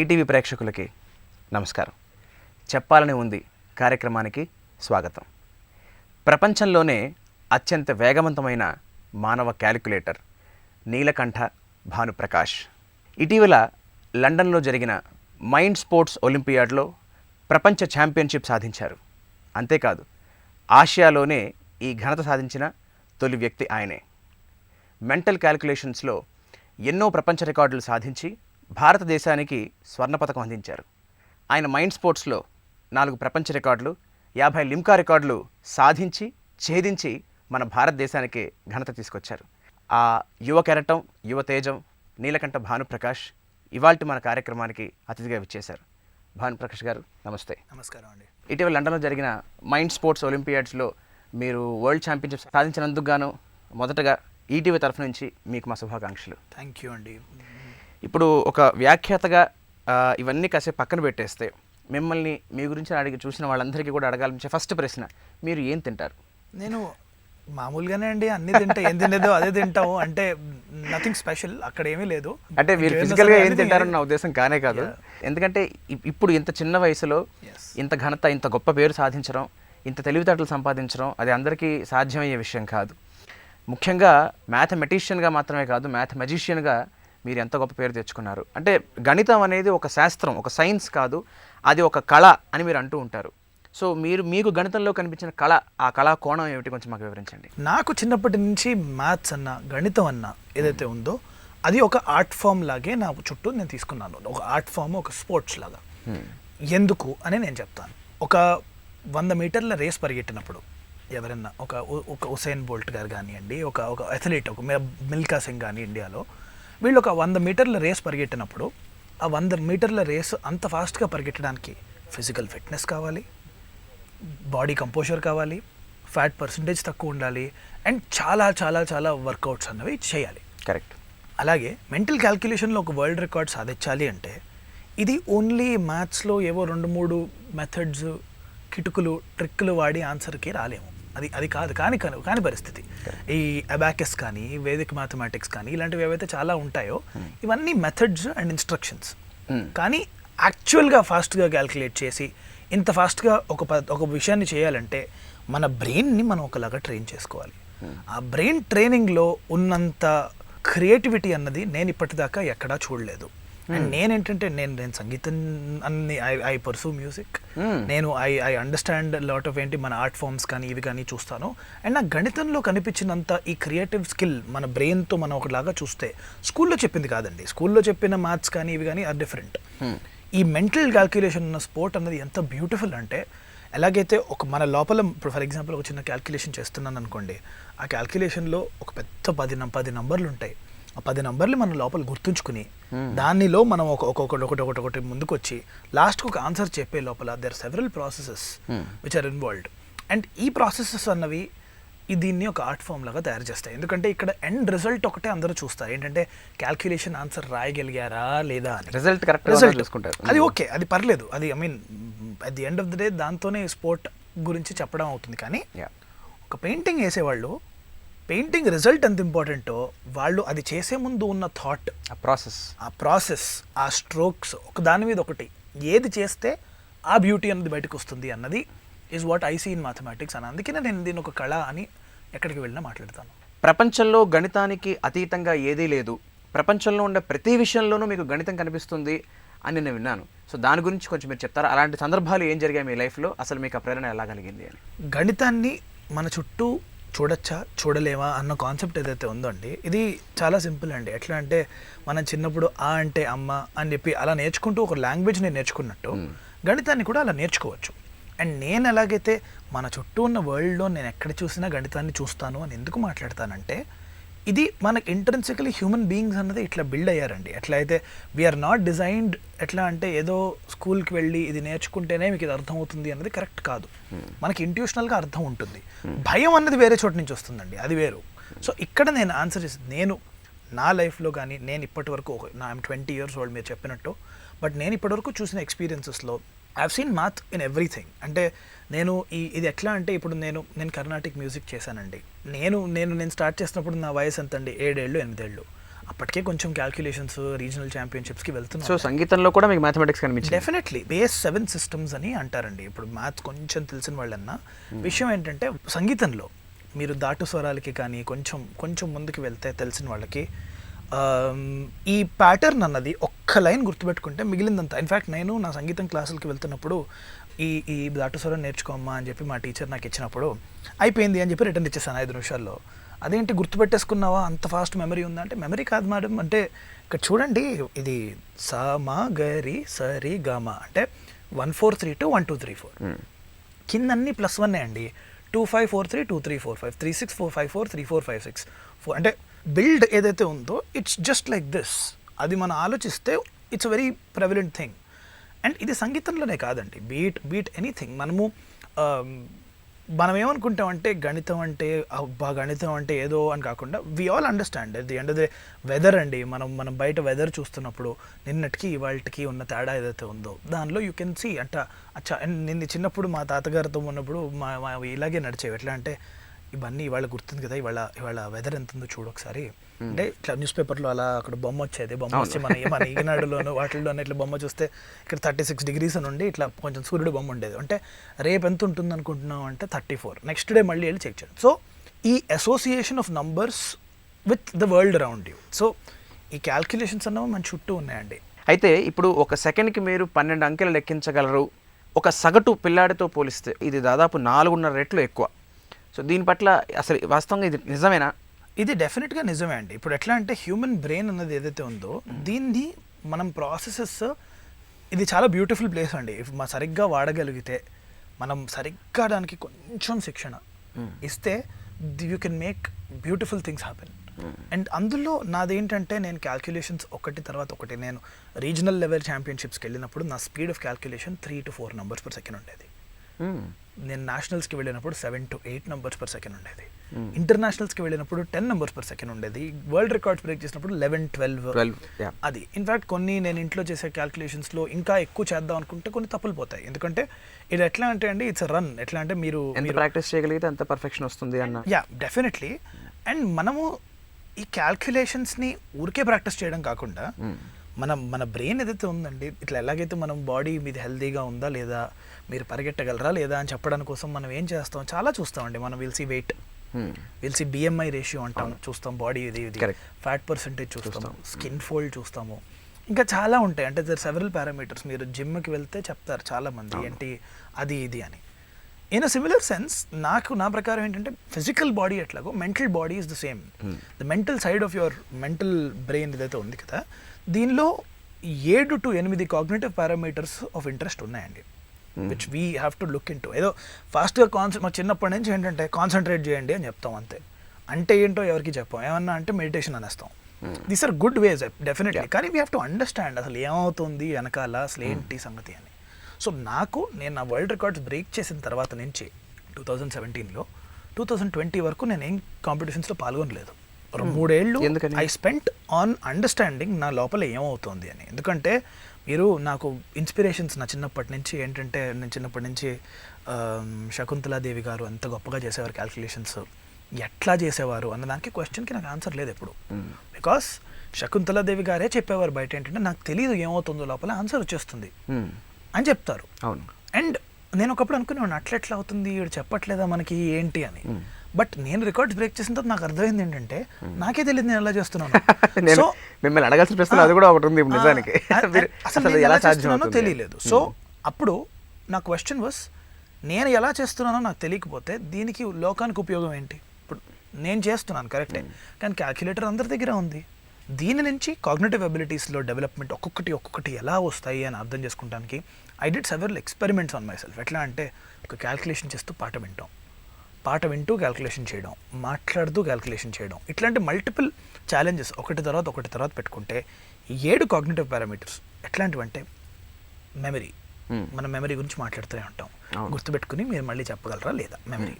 ETV ప్రేక్షకులకి నమస్కారం. చెప్పాలని ఉంది కార్యక్రమానికి స్వాగతం. ప్రపంచంలోనే అత్యంత వేగవంతమైన మానవ క్యాలిక్యులేటర్ నీలకంఠ భానుప్రకాష్ ఇటీవల లండన్లో జరిగిన మైండ్ స్పోర్ట్స్ ఒలింపియాడ్లో ప్రపంచ ఛాంపియన్షిప్ సాధించారు. అంతేకాదు, ఆసియాలోనే ఈ ఘనత సాధించిన తొలి వ్యక్తి ఆయనే. మెంటల్ క్యాలిక్యులేషన్స్లో ఎన్నో ప్రపంచ రికార్డులు సాధించి భారతదేశానికి స్వర్ణ పతకం అందించారు. ఆయన మైండ్ స్పోర్ట్స్లో 4 ప్రపంచ రికార్డులు, 50 లిమ్కా రికార్డులు సాధించి ఛేదించి మన భారతదేశానికి ఘనత తీసుకొచ్చారు. ఆ యువ కెరటం, యువ తేజం నీలకంఠ భానుప్రకాష్ ఇవాల్టి మన కార్యక్రమానికి అతిథిగా విచ్చేశారు. భానుప్రకాష్ గారు నమస్తే. నమస్కారం అండి. ఇటీవల లండన్లో జరిగిన మైండ్ స్పోర్ట్స్ ఒలింపియాడ్స్లో మీరు వరల్డ్ ఛాంపియన్షిప్ సాధించినందుకు గాను మొదటగా ఈటీవీ తరఫు నుంచి మీకు మా శుభాకాంక్షలు. థ్యాంక్ యూ అండి. ఇప్పుడు ఒక వ్యాఖ్యాతగా ఇవన్నీ కాసేపు పక్కన పెట్టేస్తే మిమ్మల్ని మీ గురించి అడిగి చూసిన వాళ్ళందరికీ కూడా అడగాలనిపించే ఫస్ట్ ప్రశ్న, మీరు ఏం తింటారు? నేను మామూలుగానే అండి, అన్ని తింటా. ఏం తినేదో అదే తింటాము, అంటే నథింగ్ స్పెషల్, అక్కడ ఏమీ లేదు. అంటే మీరు ఫిజికల్గా ఏం తింటారని నా ఉద్దేశం కానే కాదు. ఎందుకంటే ఇప్పుడు ఇంత చిన్న వయసులో ఇంత ఘనత, ఇంత గొప్ప పేరు సాధించడం, ఇంత తెలివితేటలు సంపాదించడం అది అందరికీ సాధ్యమయ్యే విషయం కాదు. ముఖ్యంగా మ్యాథమెటిషియన్గా మాత్రమే కాదు, మ్యాథమెజిషియన్గా మీరు ఎంత గొప్ప పేరు తెచ్చుకున్నారు. అంటే గణితం అనేది ఒక శాస్త్రం, ఒక సైన్స్ కాదు, అది ఒక కళ అని మీరు అంటూ ఉంటారు. సో మీకు గణితంలో కనిపించిన కళ, ఆ కళా కోణం ఏమిటి కొంచెం మాకు వివరించండి. నాకు చిన్నప్పటి నుంచి మ్యాథ్స్ అన్న, గణితం అన్న ఏదైతే ఉందో అది ఒక ఆర్ట్ ఫామ్ లాగే నా చుట్టూ నేను తీసుకున్నాను. ఒక ఆర్ట్ ఫామ్, ఒక స్పోర్ట్స్ లాగా. ఎందుకు అని నేను చెప్తాను. ఒక 100 మీటర్ల రేస్ పరిగెట్టినప్పుడు ఎవరన్నా ఒక ఉసైన్ బోల్ట్ గారు కానివ్వండి, ఒక అథ్లీట్, ఒక మిల్కా సింగ్ కానీ ఇండియాలో, వీళ్ళు ఒక 100 మీటర్ల రేస్ పరిగెట్టినప్పుడు ఆ 100 మీటర్ల రేస్ అంత ఫాస్ట్గా పరిగెట్టడానికి ఫిజికల్ ఫిట్నెస్ కావాలి, బాడీ కంపోజర్ కావాలి, ఫ్యాట్ పర్సంటేజ్ తక్కువ ఉండాలి, అండ్ చాలా చాలా చాలా వర్కౌట్స్ అన్నవి చేయాలి. కరెక్ట్. అలాగే మెంటల్ క్యాల్కులేషన్లో ఒక వరల్డ్ రికార్డ్ సాధించాలి అంటే ఇది ఓన్లీ మ్యాథ్స్లో ఏవో 2-3 మెథడ్స్, కిటుకులు, ట్రిక్కులు వాడి ఆన్సర్కి రాలేము. అది కాని పరిస్థితి. ఈ అబాకస్ కానీ, వేదిక్ మ్యాథమెటిక్స్ కానీ, ఇలాంటివి ఏవైతే చాలా ఉంటాయో ఇవన్నీ మెథడ్స్ అండ్ ఇన్స్ట్రక్షన్స్. కానీ యాక్చువల్గా ఫాస్ట్గా క్యాల్కులేట్ చేసి ఇంత ఫాస్ట్గా ఒక విషయాన్ని చేయాలంటే మన బ్రెయిన్ని మనం ఒకలాగా ట్రైన్ చేసుకోవాలి. ఆ బ్రెయిన్ ట్రైనింగ్లో ఉన్నంత క్రియేటివిటీ అన్నది నేను ఇప్పటిదాకా ఎక్కడా చూడలేదు. అండ్ నేనేంటంటే నేను సంగీతం అన్ని ఐ పర్సూ మ్యూజిక్. నేను ఐ అండర్స్టాండ్ లాట్ ఆఫ్ ఏంటి మన ఆర్ట్ ఫామ్స్ కానీ ఇవి కానీ చూస్తాను. అండ్ నాకు గణితంలో కనిపించినంత ఈ క్రియేటివ్ స్కిల్ మన బ్రెయిన్తో మనం ఒకలాగా చూస్తే స్కూల్లో చెప్పింది కాదండి. స్కూల్లో చెప్పిన మ్యాథ్స్ కానీ ఇవి కానీ ఆర్ డిఫరెంట్. ఈ మెంటల్ క్యాల్కులేషన్ ఉన్న స్పోర్ట్ అన్నది ఎంత బ్యూటిఫుల్ అంటే, ఎలాగైతే ఒక మన లోపల ఇప్పుడు ఫర్ ఎగ్జాంపుల్ ఒక చిన్న క్యాల్కులేషన్ చేస్తున్నాను అనుకోండి, ఆ క్యాల్కులేషన్లో ఒక పెద్ద 10 నంబర్లు ఉంటాయి. ఆ 10 నంబర్లు మన లోపల గుర్తుంచుకుని దానిలో మనం ఒకటి ముందుకు వచ్చి లాస్ట్కి ఒక ఆన్సర్ చెప్పే లోపల there several processes which are involved. And ఈ ప్రాసెసెస్ అన్నవి దీన్ని ఒక ఆర్ట్ ఫామ్ లాగా తయారు చేస్తాయి. ఎందుకంటే ఇక్కడ ఎండ్ రిజల్ట్ ఒకటే అందరూ చూస్తారు, ఏంటంటే క్యాల్కులేషన్ ఆన్సర్ రాయగలిగారా లేదా అని. రిజల్ట్ అది ఓకే, అది పర్లేదు, అది I mean at the end of the day దాంతోనే స్పోర్ట్ గురించి చెప్పడం అవుతుంది. కానీ ఒక పెయింటింగ్ వేసేవాళ్ళు పెయింటింగ్ రిజల్ట్ ఎంత ఇంపార్టెంటో వాళ్ళు అది చేసే ముందు ఉన్న థాట్, ఆ ప్రాసెస్, ఆ స్ట్రోక్స్, ఒక దాని మీద ఒకటి ఏది చేస్తే ఆ బ్యూటీ అన్నది బయటకు వస్తుంది అన్నది is what I see in mathematics. అని అందుకనే నేను దీన్ని ఒక కళ అని ఎక్కడికి వెళ్ళినా మాట్లాడతాను. ప్రపంచంలో గణితానికి అతీతంగా ఏదీ లేదు, ప్రపంచంలో ఉండే ప్రతి విషయంలోనూ మీకు గణితం కనిపిస్తుంది అని నేను విన్నాను. సో దాని గురించి కొంచెం మీరు చెప్తారా? అలాంటి సందర్భాలు ఏం జరిగాయి మీ లైఫ్లో? అసలు మీకు ఆ ప్రేరణ ఎలా కలిగింది అని. గణితాన్ని మన చుట్టూ చూడొచ్చా చూడలేమా అన్న కాన్సెప్ట్ ఏదైతే ఉందో అండి, ఇది చాలా సింపుల్ అండి. ఎట్లా అంటే మనం చిన్నప్పుడు ఆ అంటే అమ్మ అని చెప్పి అలా నేర్చుకుంటూ ఒక లాంగ్వేజ్ నేను నేర్చుకున్నట్టు గణితాన్ని కూడా అలా నేర్చుకోవచ్చు. అండ్ నేను ఎలాగైతే మన చుట్టూ ఉన్న వరల్డ్లో నేను ఎక్కడ చూసినా గణితాన్ని చూస్తాను అని ఎందుకు మాట్లాడతానంటే, ఇది మనకి ఇంట్రెన్సికలీ హ్యూమన్ బీయింగ్స్ అన్నది ఇట్లా బిల్డ్ అయ్యారండి. ఎట్లా అయితే వీఆర్ నాట్ డిజైన్డ్, ఎట్లా అంటే ఏదో స్కూల్కి వెళ్ళి ఇది నేర్చుకుంటేనే మీకు ఇది అర్థమవుతుంది అన్నది కరెక్ట్ కాదు. మనకి ఇంట్యూషనల్గా అర్థం ఉంటుంది. భయం అన్నది వేరే చోటు నుంచి వస్తుందండి, అది వేరు. సో ఇక్కడ నేను ఆన్సర్ చేసి, నేను నా లైఫ్లో కానీ నేను ఇప్పటి వరకు ఐఎమ్ 20 years old మీరు చెప్పినట్టు, బట్ నేను ఇప్పటివరకు చూసిన ఎక్స్పీరియన్సెస్లో I have seen math in everything. అంటే నేను ఇది ఎట్లా అంటే, ఇప్పుడు నేను కర్ణాటిక్ మ్యూజిక్ చేశానండి. నేను స్టార్ట్ చేసినప్పుడు నా వయసు ఎంత అండి, 7 ఏళ్ళు 8 ఏళ్ళు. అప్పటికే కొంచెం క్యాల్కులేషన్స్ రీజనల్ ఛాంపియన్షిప్స్కి సో వెళ్తున్నాం. సంగీతంలో కూడా మీకు మ్యాథమెటిక్స్ కనిపించింది? డెఫినెట్లీ బేస్ 7 సిస్టమ్స్ అని అంటారండి. ఇప్పుడు మ్యాథ్స్ కొంచెం తెలిసిన వాళ్ళన్నా విషయం ఏంటంటే సంగీతంలో మీరు దాటు స్వరాలకి కానీ కొంచెం కొంచెం ముందుకు వెళ్తే తెలిసిన వాళ్ళకి ఈ ప్యాటర్న్ అన్నది ఒక్క లైన్ గుర్తుపెట్టుకుంటే మిగిలిందంతా. ఇన్ఫ్యాక్ట్ నేను నా సంగీతం క్లాసులకి వెళ్తున్నప్పుడు ఈ దాటు స్వరం నేర్చుకోమ్మా అని చెప్పి మా టీచర్ నాకు ఇచ్చినప్పుడు అయిపోయింది అని చెప్పి రిటర్న్ ఇచ్చేసాను 5 నిమిషాల్లో. అదేంటి గుర్తుపెట్టేసుకున్నావా, అంత ఫాస్ట్ మెమరీ ఉందా అంటే మెమరీ కాదు మేడం, అంటే ఇక్కడ చూడండి ఇది సా మా గరి సరి గామా అంటే 1 4 3 2 1 2 3 4 కింద అన్ని +1 అండి. 2 5 4 3 2 3 4 5 3 6 4 5 4 3 4 5 6 4 అంటే బిల్డ్ ఏదైతే ఉందో ఇట్స్ జస్ట్ లైక్ దిస్. అది మనం ఆలోచిస్తే it's a very prevalent thing. And ఇది సంగీతంలోనే కాదండి, బీట్ ఎనీథింగ్. మనం ఏమనుకుంటామంటే గణితం అంటే ఏదో అని కాకుండా we all understand at the end of the weather అండి. మనం బయట వెదర్ చూస్తున్నప్పుడు నిన్నటికి ఇవాళకి ఉన్న తేడా ఏదైతే ఉందో దానిలో యూ కెన్ సీ అచ్చా. అండ్ నిన్న చిన్నప్పుడు మా తాతగారితో ఉన్నప్పుడు మా ఇలాగే నడిచేవి. ఎట్లా అంటే ఇవన్నీ ఇవాళ గుర్తుంది కదా, ఇవాళ వెదర్ ఎంత ఉందో చూడు ఒకసారి అంటే ఇట్లా న్యూస్ పేపర్లో అలా అక్కడ బొమ్మ వచ్చేది. బొమ్మ వచ్చి మన ఈనాడులోనూ వాటిల్లోనూ ఇట్లా బొమ్మ చూస్తే ఇక్కడ 36 degrees అని ఉండి ఇట్లా కొంచెం సూర్యుడు బొమ్మ ఉండేది. అంటే రేపు ఎంత ఉంటుంది అనుకుంటున్నాం అంటే 34. నెక్స్ట్ డే మళ్ళీ వెళ్ళి చెక్ చేయండి. సో ఈ association of numbers with the world around you. So ఈ క్యాల్కులేషన్స్ అన్నవి మన చుట్టూ ఉన్నాయండి. అయితే ఇప్పుడు ఒక సెకండ్కి మీరు 12 అంకెలు లెక్కించగలరు. ఒక సగటు పిల్లాడితో పోలిస్తే ఇది దాదాపు 4.5 రెట్లు ఎక్కువ. సో దీని పట్ల అసలు వాస్తవంగా ఇది నిజమేనా? ఇది డెఫినెట్గా నిజమే అండి. ఇప్పుడు ఎట్లా అంటే హ్యూమన్ బ్రెయిన్ అన్నది ఏదైతే ఉందో దీన్ని మనం ప్రాసెసెస్, ఇది చాలా బ్యూటిఫుల్ ప్లేస్ అండి. మనం సరిగ్గా వాడగలిగితే, మనం సరిగ్గా దానికి కొంచెం శిక్షణ ఇస్తే you can make beautiful things happen. And అందులో నాదేంటంటే నేను క్యాల్కులేషన్స్ ఒకటి తర్వాత ఒకటి, నేను రీజనల్ లెవెల్ ఛాంపియన్షిప్స్కి వెళ్ళినప్పుడు నా speed of calculation 3 to 4 numbers per second ఉండేది. నేను నేషనల్స్కి వెళ్ళినప్పుడు 7 to 8 numbers per second ఉండేది. ఇంటర్నేషనల్స్కి వెళ్ళినప్పుడు 10 numbers per second ఉండేది. వరల్డ్ రికార్డ్స్ బ్రేక్ చేసినప్పుడు 11 12. అది ఇన్ఫ్యాక్ట్ కొన్ని నేను ఇంట్లో చేసే క్యాల్కులేషన్స్లో ఇంకా ఎక్కువ చేద్దాం అనుకుంటే కొన్ని తప్పులు పోతాయి. ఎందుకంటే ఇది ఎట్లా అంటే అండి ఇట్స్ రన్. ఎట్లా అంటే మీరు ప్రాక్టీస్ చేయగలిగితే అంత పర్ఫెక్షన్ వస్తుంది అన్న. Yeah definitely. అండ్ మనము ఈ క్యాల్కులేషన్స్ని ఊరికే ప్రాక్టీస్ చేయడం కాకుండా మన బ్రెయిన్ ఏదైతే ఉందండి, ఇట్లా ఎలాగైతే మనం బాడీ మీద హెల్తీగా ఉందా లేదా, మీరు పరిగెట్టగలరా లేదా అని చెప్పడానికి కోసం మనం ఏం చేస్తాం, చాలా చూస్తామండి. మనం విల్సి వెయిట్, విల్సి BMI రేషియో అంటాం, చూస్తాం బాడీ ఇది ఫ్యాట్ పర్సెంటేజ్ చూస్తాము, స్కిన్ ఫోల్డ్ చూస్తాము, ఇంకా చాలా ఉంటాయి. అంటే దర్ సెవరల్ పారామీటర్స్. మీరు జిమ్కి వెళ్తే చెప్తారు చాలామంది ఏంటి అది ఇది అని. ఇన్ అ సిమిలర్ సెన్స్ నా ప్రకారం ఏంటంటే ఫిజికల్ బాడీ ఎట్లాగో mental body is the same. The mental side of your mental brain ఏదైతే ఉంది కదా, దీనిలో 7 to 8 cognitive parameters of interest ఉన్నాయండి, which we have to look into. ఏదో ఫాస్ట్గా మా చిన్నప్పటి నుంచి ఏంటంటే కాన్సన్ట్రేట్ చేయండి అని చెప్తాం అంతే. అంటే ఏంటో ఎవరికి చెప్పాం, ఏమన్నా అంటే మెడిటేషన్ అనేస్తాం. These are good ways definitely, కానీ వీ హ్యావ్ టు అండర్స్టాండ్ అసలు ఏమవుతుంది వెనకాల, అసలు ఏంటి సంగతి అని. సో నేను నా వరల్డ్ రికార్డ్స్ బ్రేక్ చేసిన తర్వాత నుంచి 2017లో 2020 వరకు నేను ఏం కాంపిటీషన్స్లో పాల్గొనలేదు. 3 ఏళ్ళు ఐ స్పెంట్ ఆన్ అండర్స్టాండింగ్ నా లోపల ఏమవుతుంది అని. ఎందుకంటే మీరు నాకు ఇన్స్పిరేషన్స్ నా చిన్నప్పటి నుంచి ఏంటంటే, నేను చిన్నప్పటి నుంచి శకుంతలాదేవి గారు ఎంత గొప్పగా చేసేవారు క్యాల్కులేషన్స్, ఎట్లా చేసేవారు అన్నదానికి క్వశ్చన్కి నాకు ఆన్సర్ లేదు ఎప్పుడు. బికాస్ శకుంతలాదేవి గారే చెప్పేవారు బయట ఏంటంటే, నాకు తెలియదు ఏమవుతుందో లోపల, ఆన్సర్ వచ్చేస్తుంది అని చెప్తారు. అవును. అండ్ నేను ఒకప్పుడు అనుకునేవాడిని అట్లెట్లా అవుతుంది, వీడు చెప్పట్లేదా మనకి ఏంటి అని. బట్ నేను రికార్డ్స్ బ్రేక్ చేసిన తర్వాత నాకు అర్థమైంది ఏంటంటే, నాకే తెలియదు నేను ఎలా చేస్తున్నాను. సో మిమ్మల్ని అడగాల్సిన ప్రశ్న అది కూడా ఒకటి ఉంది నిజానికి, అసలు నేను ఎలా చేస్తున్నానో తెలియలేదు. సో అప్పుడు నా క్వశ్చన్ వాస్, నేను ఎలా చేస్తున్నానో నాకు తెలియకపోతే దీనికి లోకానికి ఉపయోగం ఏంటి? ఇప్పుడు నేను చేస్తున్నాను కరెక్టే, కానీ క్యాల్కులేటర్ అందరి దగ్గర ఉంది. దీని నుంచి కాగ్నిటివ్ అబిలిటీస్లో డెవలప్మెంట్ ఒక్కొక్కటి ఎలా వస్తాయి అని అర్థం చేసుకుంటానికి I did several experiments on myself. ఎట్లా అంటే, ఒక క్యాల్కులేషన్ చేస్తూ పాట వింటూ క్యాల్కులేషన్ చేయడం, మాట్లాడుతూ క్యాల్కులేషన్ చేయడం, ఇట్లాంటి మల్టిపుల్ ఛాలెంజెస్ ఒకటి తర్వాత పెట్టుకుంటే 7 కాగ్నిటివ్ పారామీటర్స్. ఎట్లాంటివంటే మెమరీ, మనం మెమరీ గురించి మాట్లాడుతూనే ఉంటాం, గుర్తుపెట్టుకుని మీరు మళ్ళీ చెప్పగలరా లేదా మెమరీ.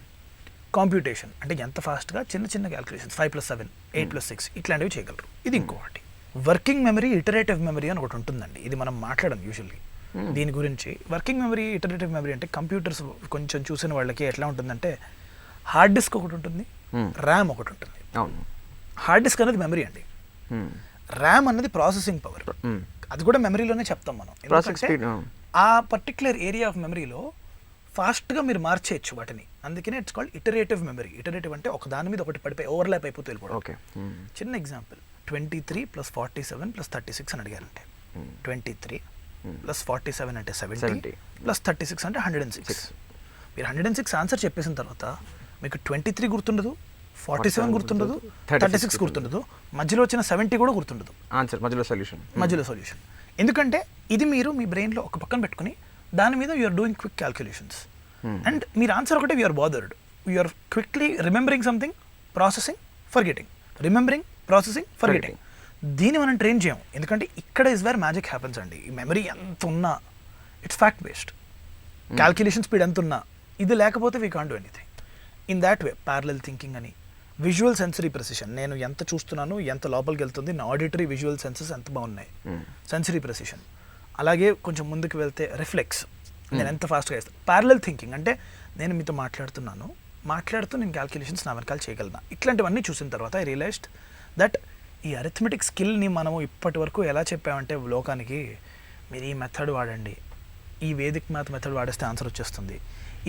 కాంప్యూటేషన్ అంటే ఎంత ఫాస్ట్గా చిన్న క్యాల్కులేషన్స్ 5 + 7 8 + 6 ఇట్లాంటివి చేయగలరు. ఇది ఇంకొకటి. వర్కింగ్ మెమరీ, ఇటరేటివ్ మెమరీ అని ఒకటి ఉంటుందండి. ఇది మనం మాట్లాడడం యూజువల్లీ దీని గురించి. వర్కింగ్ మెమరీ, ఇటరేటివ్ మెమరీ అంటే కంప్యూటర్స్ కొంచెం చూసిన వాళ్ళకి ఎట్లా ఉంటుందంటే, హార్డ్ డిస్క్ ఒకటి ఉంటుంది, ర్యామ్ ఒకటి ఉంటుంది. హార్డ్ డిస్క్ అనేది మెమరీ అండి, ర్యామ్ అన్నది ప్రాసెసింగ్ పవర్, అది కూడా మెమరీలోనే చెప్తాం మనం. ప్రాసెసింగ్ ఎందుకంటే స్పీడ్ ఆ పర్టికులర్ ఏరియా ఆఫ్ మెమరీలో ఫాస్ట్గా మీరు మార్చేయచ్చు వాటిని. అందుకనే it's called iterative memory. Iterative అంటే ఒక దాని మీద ఒకటి పడిపోయి ఓవర్లాప్ అయిపోతూ వెళ్ళిపోవడం. ఓకే. చిన్న ఎగ్జాంపుల్, 23 + 47 + 36 అని అడిగారంటే 23 + 47 అంటే 70 + 36 అంటే 106. మీరు 106 ఆన్సర్ చెప్పేసిన తర్వాత మీకు 23 గుర్తుండదు, 47 గుర్తుండదు, 36 గుర్తుండదు, మధ్యలో వచ్చిన 70 కూడా గుర్తుండదు. ఆన్సర్ మధ్యలో సొల్యూషన్. ఎందుకంటే ఇది మీరు మీ బ్రెయిన్లో ఒక పక్కన పెట్టుకుని దాని మీద you're doing quick calculations and మీరు ఆన్సర్ ఒకటే you're bothered, you're quickly remembering something, processing, forgetting, remembering, processing, forgetting. దీన్ని మనం ట్రైన్ చేయం, ఎందుకంటే ఇక్కడ ఇస్ వేర్ మ్యాజిక్ హ్యాపెన్స్ అండి. ఈ మెమరీ ఎంత ఉన్నా it's fact based, calculation speed ఎంత ఉన్నా ఇది లేకపోతే we can't do anything. In that way parallel thinking అని, విజువల్ సెన్సరీ ప్రెసిషన్, నేను ఎంత చూస్తున్నాను, ఎంత లోపలికి వెళ్తుంది, నా ఆడిటరీ విజువల్ సెన్సెస్ ఎంత బాగున్నాయి, సెన్సరీ ప్రెసిషన్. అలాగే కొంచెం ముందుకు వెళ్తే రిఫ్లెక్స్, నేను ఎంత ఫాస్ట్గా వేస్తాను. ప్యారలల్ థింకింగ్ అంటే నేను మీతో మాట్లాడుతూ నేను క్యాల్కులేషన్స్ నా వెనకాల చేయగలను. ఇట్లాంటివన్నీ చూసిన తర్వాత ఐ రియలైజ్డ్ దట్ ఈ అరిథమెటిక్ స్కిల్ని మనము ఇప్పటి వరకు ఎలా చెప్పామంటే లోకానికి, మీరు ఈ మెథడ్ వాడండి, ఈ వేదిక్ మ్యాథ్ మెథడ్ వాడేస్తే ఆన్సర్ వచ్చేస్తుంది.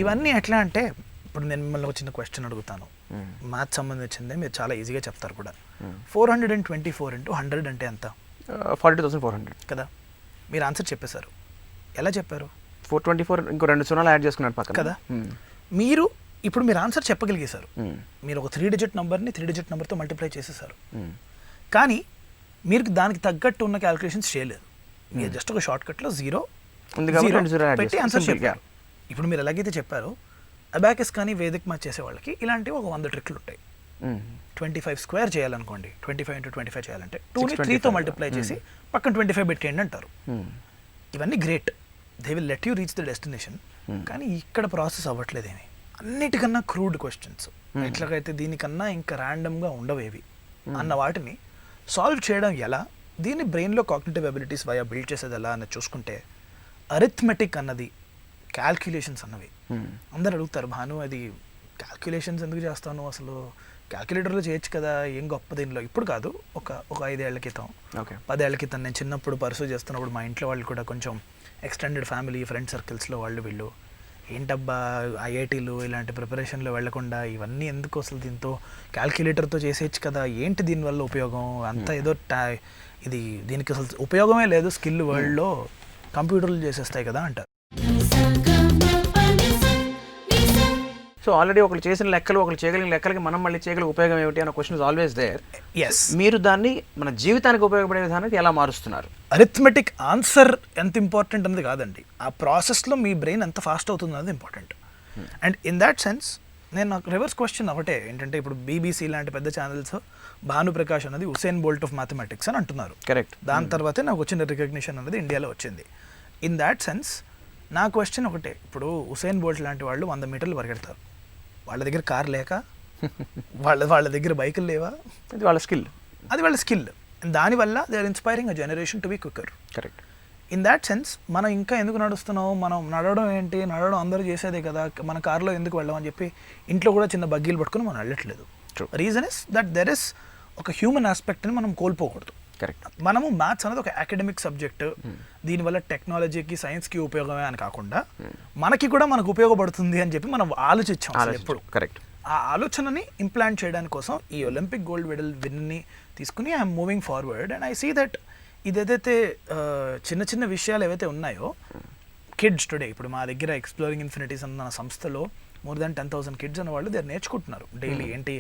ఇవన్నీ ఎట్లా అంటే, ఇప్పుడు నేను మిమ్మల్ని ఒక చిన్న క్వశ్చన్ అడుగుతాను, మ్యాథ్స్ సంబంధించిందే, మీరు చాలా ఈజీగా చెప్తారు కూడా. 424 × 100 అంటే ఎంత? 42,400 కదా. మీరు ఆన్సర్ చెప్పేశారు. ఎలా చెప్పారు? 424 ఇంకో 2 సున్నాలు యాడ్ చేసుకున్నారు పక్కన కదా. మీరు ఇప్పుడు మీరు ఆన్సర్ చెప్పగలిగేశారు. మీరు ఒక 3 డిజిట్ నెంబర్ని 3 డిజిట్ నెంబర్తో మల్టిప్లై చేసేసారు. కానీ మీరు దానికి తగ్గట్టు ఉన్న క్యాలిక్యులేషన్స్ చేయలేదు. మీరు జస్ట్ ఒక షార్ట్ కట్లో 0 పెట్టి ఆన్సర్ చెప్పారు. ఇప్పుడు మీరు ఎలాగైతే చెప్పారో అబాకస్ కానీ వేదిక్ మ్యాథ్ చేసే వాళ్ళకి ఇలాంటివి ఒక 100 ట్రిక్లు ఉంటాయి. 25 స్క్వేర్ చేయాలనుకోండి, 25 × 25 చేయాలంటే 2ని 3తో మల్టిప్లై చేసి పక్కన 25 పెట్టేయండి అంటారు. ఇవన్నీ great, they will let you reach the destination. కానీ ఇక్కడ ప్రాసెస్ అవ్వట్లేదేమి. అన్నిటికన్నా క్రూడ్ క్వశ్చన్స్, ఎట్లాగైతే దీనికన్నా ఇంకా ర్యాండమ్గా ఉండవేవి అన్న వాటిని సాల్వ్ చేయడం ఎలా, దీన్ని బ్రెయిన్లో కాగ్నిటివ్ అబిలిటీస్ వయా బిల్డ్ చేసేది ఎలా అన్నది చూసుకుంటే, అరిథమెటిక్ అన్నది, క్యాల్కులేషన్స్ అన్నవి అందరు అడుగుతారు, భాను అది క్యాల్కులేషన్స్ ఎందుకు చేస్తాను, అసలు క్యాల్కులేటర్లో చేయొచ్చు కదా, ఏం గొప్ప దీనిలో. ఇప్పుడు కాదు, ఒక 5 ఏళ్ల క్రితం, 10 ఏళ్ల క్రితం నేను చిన్నప్పుడు పర్సూ చేస్తున్నప్పుడు మా ఇంట్లో వాళ్ళు కూడా కొంచెం ఎక్స్టెండెడ్ ఫ్యామిలీ ఫ్రెండ్ సర్కిల్స్లో వీళ్ళు ఏంటబ్బా ఐఐటీలు ఇలాంటి ప్రిపరేషన్లో వెళ్లకుండా ఇవన్నీ ఎందుకు, అసలు దీంతో క్యాల్కులేటర్తో చేసేయచ్చు కదా, ఏంటి దీనివల్ల ఉపయోగం, అంతా ఏదో ఇది దీనికి అసలు ఉపయోగమే లేదు, స్కిల్ వరల్డ్లో కంప్యూటర్లు చేసేస్తాయి కదా అంటారు. సో ఆల్రెడీ ఒకరు చేసిన లెక్కలు, ఒకరు చేయగలిగిన లెక్కలకి మనం మళ్ళీ చేయగలిగే ఉపయోగం ఏమిటి అన్న question is always there. Yes. మీరు దాన్ని మన జీవితానికి ఉపయోగపడే విధానానికి ఎలా మారుస్తున్నారు? అరిథమెటిక్ ఆన్సర్ ఎంత ఇంపార్టెంట్ అన్నది కాదండి, ఆ ప్రాసెస్లో మీ బ్రెయిన్ ఎంత ఫాస్ట్ అవుతుంది అన్నది important. And in that sense నేను నాకు రివర్స్ క్వశ్చన్ ఒకటే ఏంటంటే, ఇప్పుడు బీబీసీ లాంటి పెద్ద ఛానల్స్ భానుప్రకాష్ అనేది ఉసేన్ బోల్ట్ ఆఫ్ మ్యాథమెటిక్స్ అని అంటున్నారు. కరెక్ట్. దాని తర్వాతే నాకు వచ్చిన రికగ్నిషన్ అనేది ఇండియాలో వచ్చింది. ఇన్ దాట్ సెన్స్ నా క్వశ్చన్ ఒకటే, ఇప్పుడు ఉసేన్ బోల్ట్ లాంటి వాళ్ళు 100 మీటర్లు పరిగెడతారు, వాళ్ళ దగ్గర కార్ లేక, వాళ్ళ దగ్గర బైకులు లేవా, అది వాళ్ళ స్కిల్. దానివల్ల they are inspiring a generation to be quicker. Correct. In that sense మనం ఇంకా ఎందుకు నడుస్తున్నాం, మనం నడవడం ఏంటి, నడవడం అందరూ చేసేదే కదా, మన కార్లో ఎందుకు వెళ్ళామని చెప్పి ఇంట్లో కూడా చిన్న బగ్గీలు పట్టుకుని మనం వెళ్ళట్లేదు. Reason is that there is ఒక హ్యూమన్ ఆస్పెక్ట్ని మనం కోల్పోకూడదు. కరెక్ట్. మనము మ్యాథ్స్ అనేది ఒక అకాడమిక్ సబ్జెక్ట్, దీనివల్ల టెక్నాలజీకి సైన్స్కి ఉపయోగమే అని కాకుండా మనకి కూడా మనకు ఉపయోగపడుతుంది అని చెప్పి మనం ఆలోచించాం ఎప్పుడు. కరెక్ట్. ఆ ఆలోచనని ఇంప్లాంట్ చేయడానికి కోసం ఈ ఒలింపిక్ గోల్డ్ మెడల్ విన్ని తీసుకుని I'm moving forward and I see that ఇదేదైతే చిన్న చిన్న విషయాలు ఏవైతే ఉన్నాయో, కిడ్స్ టుడే, ఇప్పుడు మా దగ్గర ఎక్స్ప్లోరింగ్ ఇన్ఫినిటీస్ అన్న సంస్థలో మోర్ దాన్ 10,000 కిడ్స్ అనే వాళ్ళు దగ్గర నేర్చుకుంటున్నారు డైలీ. ఏంటి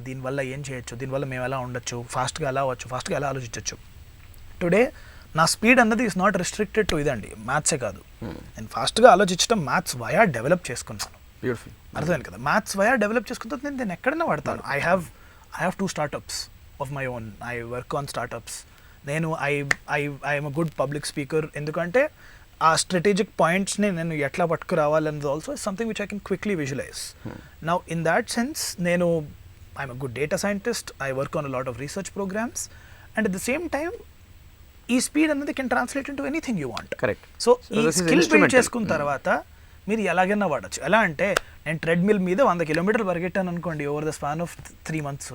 దీనివల్ల ఏం చేయొచ్చు, దీనివల్ల మేము ఎలా ఉండొచ్చు, ఫాస్ట్గా ఎలా అవ్వచ్చు, ఫాస్ట్గా ఎలా ఆలోచించవచ్చు. టుడే నా స్పీడ్ అన్నది ఈస్ నాట్ రిస్ట్రిక్టెడ్ టు ఇదండి, మ్యాథ్సే కాదు. నేను ఫాస్ట్గా ఆలోచించడం మ్యాథ్స్ వయా డెవలప్ చేసుకున్నాను. బ్యూటిఫుల్. అర్థమైంది కదా, మ్యాథ్స్ వయా డెవలప్ చేసుకున్న నేను ఎక్కడైనా వాడతాను. I have 2 startups of my own, I work on startups. నేను I'm a good public speaker, ఎందుకంటే ఆ స్ట్రాటజిక్ పాయింట్స్ని నేను ఎట్లా పట్టుకు రావాలన్నది also something which I can quickly visualise. Now in that sense నేను I'm a good data scientist, I work on a lot of research programmes and at the same time ఈ speed అన్నది can translate in to anything you want. Correct. So ఈ skill build చేసుకున్న తర్వాత మీరు ఎలాగైనా వాడచ్చు. ఎలా అంటే నేను ట్రెడ్మిల్ మీద 100 కిలోమీటర్లు పరిగెట్టాను అనుకోండి over the span of 3 months,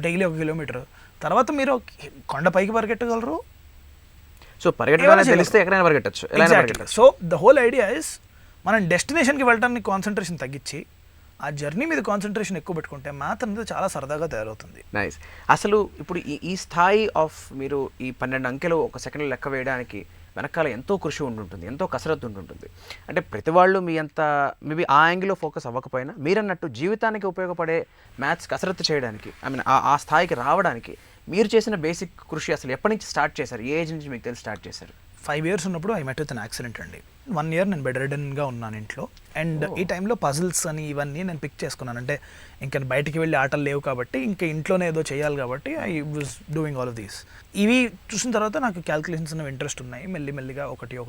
daily 1 kilometre, తర్వాత మీరు కొండ పైకి పరిగెట్టగలరు. సో పరిగెట్టడం తెలిస్తే ఎక్కడైనా పరిగెట్టచ్చు, ఎలా పరిగెట్టచ్చు. So the whole idea is మనం డెస్టినేషన్కి వెళ్ళడానికి కాన్సన్ట్రేషన్ తగ్గించి ఆ జర్నీ మీద కాన్సన్ట్రేషన్ ఎక్కువ పెట్టుకుంటే మ్యాథ్ అనేది చాలా సరదాగా తయారవుతుంది. నైస్. అసలు ఇప్పుడు ఈ స్థాయి ఆఫ్ మీరు ఈ 12 అంకెలు ఒక సెకండ్లో లెక్క వేయడానికి వెనకాల ఎంతో కృషి ఉంటుంటుంది, ఎంతో కసరత్తు ఉంటుంటుంది. అంటే ప్రతి వాళ్ళు మీ అంత మేబీ ఆ యాంగిల్లో ఫోకస్ అవ్వకపోయినా మీరన్నట్టు జీవితానికి ఉపయోగపడే మ్యాథ్స్ కసరత్తు చేయడానికి, ఐ మీన్ ఆ స్థాయికి రావడానికి మీరు చేసిన బేసిక్ కృషి అసలు ఎప్పటి నుంచి స్టార్ట్ చేశారు, ఏ ఏజ్ నుంచి మీకు తెలిసి స్టార్ట్ చేశారు? 5 years ఉన్నప్పుడు I met with an accident అండి. 1 year నేను బెడ్ రిడన్గా ఉన్నాను ఇంట్లో. అండ్ ఈ టైంలో పజిల్స్ అని ఇవన్నీ నేను పిక్ చేసుకున్నాను. అంటే ఇంకా బయటికి వెళ్ళి ఆటలు లేవు కాబట్టి ఇంకా ఇంట్లోనే ఏదో చేయాలి కాబట్టి I was doing all of these. ఇవి చూసిన తర్వాత నాకు క్యాల్కులేషన్స్ అనేవి ఇంట్రెస్ట్ ఉన్నాయి. మెల్లిమెల్లిగా ఒకటి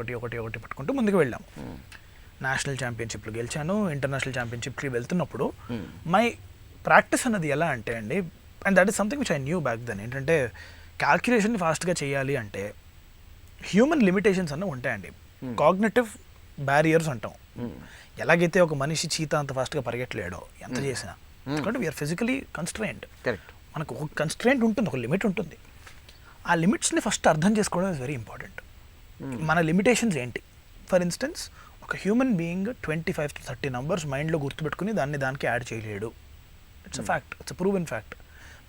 పట్టుకుంటూ ముందుకు వెళ్ళాము. నేషనల్ ఛాంపియన్షిప్లు గెలిచాను. ఇంటర్నేషనల్ ఛాంపియన్షిప్కి వెళ్తున్నప్పుడు మై ప్రాక్టీస్ అన్నది ఎలా అంటే అండి, and that is something which I knew back then, ఏంటంటే క్యాల్కులేషన్ని ఫాస్ట్గా చేయాలి అంటే హ్యూమన్ లిమిటేషన్స్ అన్న ఉంటాయండి. కాగ్నిటివ్ బ్యారియర్స్ అంటాం. ఎలాగైతే ఒక మనిషి చీత అంత ఫాస్ట్గా పరిగెట్టలేడో ఎంత చేసినా, ఎందుకంటే వీఆర్ ఫిజికలీ కన్స్ట్రెయింట్. కరెక్ట్. మనకు ఒక కన్స్ట్రెయింట్ ఉంటుంది, ఒక లిమిట్ ఉంటుంది. ఆ లిమిట్స్ని ఫస్ట్ అర్థం చేసుకోవడం ఇస్ వెరీ ఇంపార్టెంట్. మన లిమిటేషన్స్ ఏంటి? ఫర్ ఇన్స్టెన్స్ ఒక హ్యూమన్ బీయింగ్ 25 to 30 numbers మైండ్లో గుర్తుపెట్టుకుని దానికి యాడ్ చేయలేడు. It's a fact, it's a proven fact.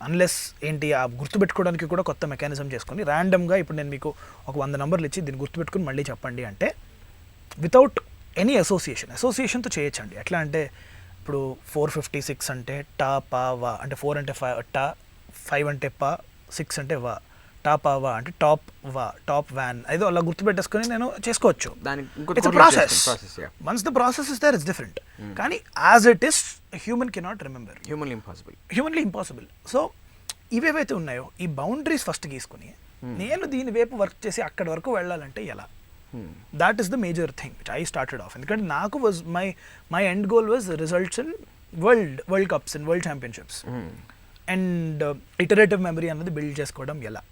Unless ఏంటి ఆ గుర్తుపెట్టుకోవడానికి కూడా కొత్త మెకానిజం చేసుకొని ర్యాండమ్గా ఇప్పుడు నేను మీకు ఒక 100 numbers ఇచ్చి దీన్ని గుర్తుపెట్టుకుని మళ్ళీ చెప్పండి అంటే వితౌట్ ఎనీ అసోసియేషన్తో చేయొచ్చండి. ఎట్లా అంటే ఇప్పుడు 456 అంటే టా పా వా, అంటే 4 అంటే టా, 5 అంటే పా, 6 అంటే వా, టా పా వా అంటే టాప్ వా, టాప్ వ్యాన్, ఏదో అలా గుర్తుపెట్టేసుకొని నేను చేసుకోవచ్చు. It's process. Once the process is there it's different. కానీ as it is human cannot remember, humanly impossible. So ఇవేవైతే ఉన్నాయో ఈ బౌండరీస్ ఫస్ట్ గీసుకుని నేను దీని వైపు వర్క్ చేసి అక్కడి వరకు వెళ్ళాలంటే ఎలా, that is the major thing which I started off. ఎందుకంటే నాకు was my end goal was results in world cups in world championships. And iterative memory అన్నది బిల్డ్ చేసుకోవడం ఎలా.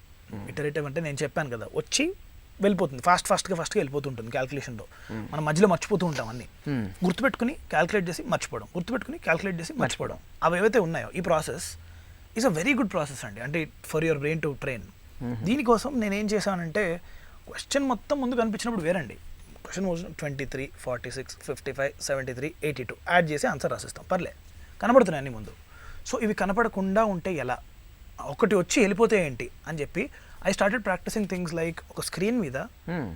ఇటరేటివ్ అంటే నేను చెప్పాను కదా, వచ్చి వెళ్ళిపోతుంది, ఫాస్ట్గా వెళ్ళిపోతుంటుంది క్యాల్కులేషన్లో. మనం మధ్యలో మర్చిపోతూ ఉంటాం అన్ని. గుర్తుపెట్టుకుని క్యాల్కులేట్ చేసి మర్చిపోవడం, గుర్తుపెట్టుకుని క్యాల్కులేట్ చేసి మర్చిపోవడం, అవి ఏవైతే ఉన్నాయో ఈ process is a very good process అండి. అంటే for your brain to train. దీనికోసం నేనేం చేశానంటే క్వశ్చన్ మొత్తం ముందు కనిపించినప్పుడు వేరండి. క్వశ్చన్ 23, 46, 55, 73, 82 యాడ్ చేసి ఆన్సర్ రాసిస్తాం, పర్లే కనబడుతున్నాయి అన్ని ముందు. సో ఇవి కనపడకుండా ఉంటే ఎలా, ఒకటి వచ్చి వెళ్ళిపోతే ఏంటి అని చెప్పి I started practising things like ఒక స్క్రీన్ మీద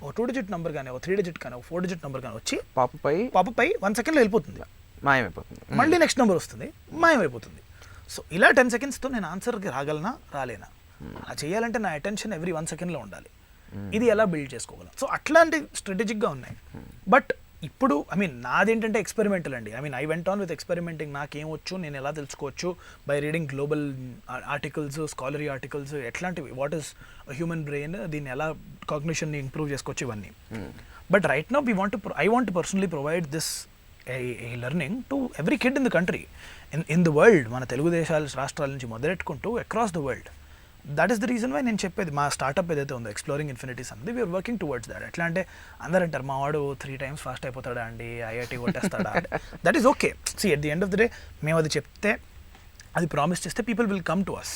ఒక 2-digit నెంబర్ కానీ, ఒక 3-digit కానీ, ఒక 4-digit నెంబర్ కానీ వచ్చి పాపపై 1 secondలో వెళ్ళిపోతుంది, మాయమైపోతుంది. మళ్ళీ నెక్స్ట్ నెంబర్ వస్తుంది, మాయమైపోతుంది. సో ఇలా 10 secondsతో నేను ఆన్సర్కి రాగలనా రాలేనా, అలా చేయాలంటే నా అటెన్షన్ ఎవ్రీ 1 secondలో ఉండాలి. ఇది ఎలా బిల్డ్ చేసుకోగలం. సో అట్లాంటి స్ట్రాటజిక్గా ఉన్నాయి. బట్ ఇప్పుడు నాదేంటంటే ఎక్స్పెరిమెంటల్ అండి. I went on with experimenting. నాకేం వచ్చు, నేను ఎలా తెలుసుకోవచ్చు, by reading global articles, scholarly articles, ఎట్లాంటివి, వాట్ ఈస్ హ్యూమన్ బ్రెయిన్, దీన్ని ఎలా కాగ్నిషన్ని ఇంప్రూవ్ చేసుకోవచ్చు, ఇవన్నీ. But right now I want personally provide this a learning to every kid in the country, in the world. మన తెలుగు రాష్ట్రాల నుంచి మొదలెట్టుకుంటూ across the world. That is the reason why నేను చెప్పేది. మా స్టార్ట్అప్ ఏదైతే ఉందో ఎక్స్ప్లోరింగ్ ఇన్ఫినిటీస్ అన్నది, వీఆర్ వర్కింగ్ టువర్డ్స్ దాట్. ఎట్లా అంటే అందరూ అంటారు మా వాడు 3 times ఫాస్ట్ అయిపోతాడా అండి, ఐఐటి కొట్టేస్తాడా. That is okay. See at the end of the day మేము అది చెప్తే, అది ప్రామిస్ చేస్తే people will come to us.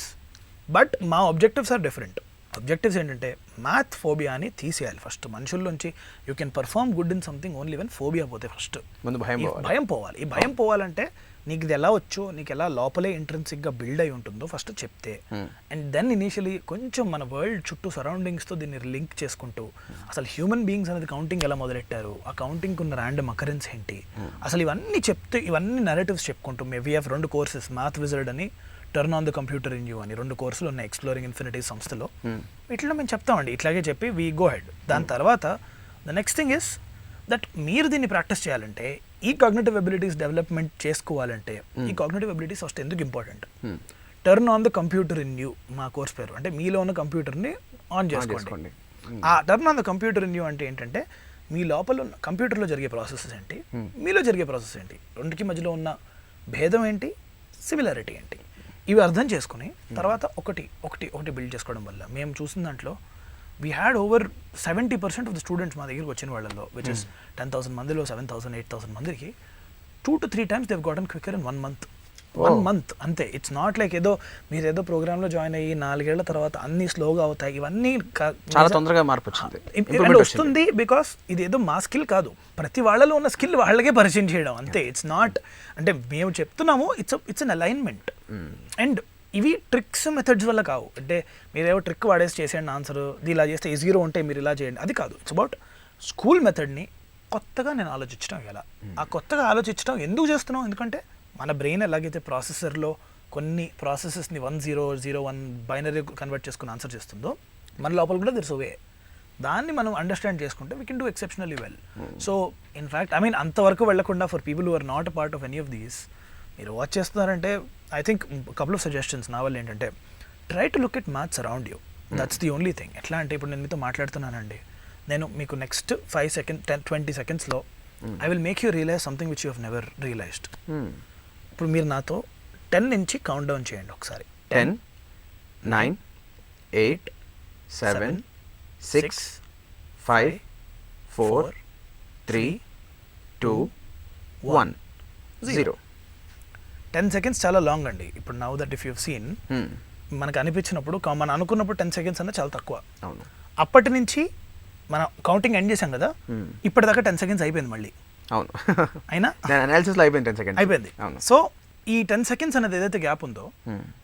But మా ఆబ్జెక్టివ్స్ ఆర్ డిఫరెంట్. ఆబ్జెక్టివ్స్ ఏంటంటే మ్యాథ్ ఫోబియాని తీసేయాలి ఫస్ట్ మనుషుల్లోంచి. You can perform good in something only when phobia పోతే ఫస్ట్ భయం పోవాలి. ఈ భయం పోవాలంటే నీకు ఇది ఎలా వచ్చో, నీకు ఎలా లోపలే ఇంట్రెన్సిక్గా బిల్డ్ అయి ఉంటుందో ఫస్ట్ చెప్తే, అండ్ దెన్ ఇనీషియలీ కొంచెం మన వరల్డ్ చుట్టూ సరౌండింగ్స్తో దీన్ని లింక్ చేసుకుంటూ అసలు హ్యూమన్ బీయింగ్స్ అనేది కౌంటింగ్ ఎలా మొదలెట్టారు, ఆ కౌంటింగ్కి ఉన్న ర్యాండమ్ అకరెన్స్ ఏంటి, అసలు ఇవన్నీ చెప్తే, ఇవన్నీ నెరేటివ్స్ చెప్పుకుంటూ we have 2 courses, math wizard అని, turn on the computer in you అని 2 courses ఉన్నాయి ఎక్స్ప్లోరింగ్ ఇన్ఫినిటీ సంస్థలో. ఇట్లా మేము చెప్తామండి, ఇట్లాగే చెప్పి వీ గో హెడ్. దాని తర్వాత the next thing is that మీరు దీన్ని ప్రాక్టీస్ చేయాలంటే, ఈ కాగ్నిటివ్ ఎబిలిటీస్ డెవలప్మెంట్ చేసుకోవాలంటే, ఈ కాగ్నిటివ్ ఎబిలిటీస్ ఫస్ట్ ఎందుకు important, turn on the computer in you మా కోర్స్ పేరు. అంటే మీలో ఉన్న కంప్యూటర్ని ఆన్ చేసుకోండి. ఆ turn on the computer in you అంటే ఏంటంటే, మీ లోపల ఉన్న కంప్యూటర్లో జరిగే ప్రాసెసెస్ ఏంటి, మీలో జరిగే ప్రాసెస్ ఏంటి, రెండుకి మధ్యలో ఉన్న భేదం ఏంటి, సిమిలారిటీ ఏంటి, ఇవి అర్థం చేసుకుని తర్వాత ఒకటి బిల్డ్ చేసుకోవడం వల్ల మేము చూసిన దాంట్లో we had over 70% of the students మా దగ్గరికి వచ్చిన వాళ్ళలో, విచ్ ఇస్ 10,000 మందిలో 7,000, 8,000 మందికి 2 to 3 times they've gotten quicker in 1 month. 1 month అంతే. ఇట్స్ నాట్ లైక్ ఏదో మీరు ఏదో ప్రోగ్రామ్లో జాయిన్ అయ్యి 4 ఏళ్ల తర్వాత అన్ని స్లోగా అవుతాయి, ఇవన్నీ చాలా తొందరగా మార్పు వచ్చింది. వస్తుంది బికాస్ ఇది ఏదో మా స్కిల్ కాదు, ప్రతి వాళ్ళలో ఉన్న స్కిల్ వాళ్ళకే పరిచయం చేయడం అంతే. ఇట్స్ నాట్ అంటే మేము చెప్తున్నాము, ఇట్స్ అన్ అలైన్మెంట్. అండ్ ఇవి ట్రిక్స్ మెథడ్స్ వల్ల కావు, అంటే మీరేవో ట్రిక్ వాడేసి చేసేయండి ఆన్సర్, ఇలా చేస్తే ఈ 0 ఉంటే మీరు ఇలా చేయండి, అది కాదు. ఇట్స్ అబౌట్ స్కూల్ మెథడ్ని కొత్తగా నేను ఆలోచించడం ఎలా, ఆ కొత్తగా ఆలోచించడం ఎందుకు చేస్తున్నాం, ఎందుకంటే మన బ్రెయిన్ ఎలాగైతే ప్రాసెసర్లో కొన్ని ప్రాసెసెస్ని 1001 బైనరీ కన్వర్ట్ చేసుకుని ఆన్సర్ చేస్తుందో, మన లోపల కూడా దిస్ వే. దాన్ని మనం అండర్స్టాండ్ చేసుకుంటే we can do exceptionally well. So in fact అంతవరకు వెళ్లకుండా for people who are not a part of any of these మీరు వాచ్ చేస్తున్నారంటే I think couple of suggestions నా వల్ల ఏంటంటే, try to look at maths around you. That's the only thing. ఎట్లా అంటే ఇప్పుడు నేను మీతో మాట్లాడుతున్నానండి, నేను మీకు నెక్స్ట్ 5 seconds 10-20 secondsలో I will make you realise something which you have never realised. ఇప్పుడు మీరు నాతో 10 నుంచి కౌంట్ డౌన్ చేయండి ఒకసారి. 10, 9, 8, 7, 6, 5, 4, 3, 2, 1, 0. 10 seconds చాలా లాంగ్ అండి. ఇప్పుడు now that if you seen మనకు అనిపించినప్పుడు మనం అనుకున్నప్పుడు 10 seconds అన్న చాలా తక్కువ. అవును. అప్పటి నుంచి మనం కౌంటింగ్ ఎండ్ చేసాం కదా, ఇప్పటిదాకా 10 seconds అయిపోయింది మళ్ళీ. అవును. అయినా అనాలిసిస్లో అయిపోయింది 10 seconds అయిపోయింది. అవును. సో ఈ 10 seconds అనేది ఏదైతే గ్యాప్ ఉందో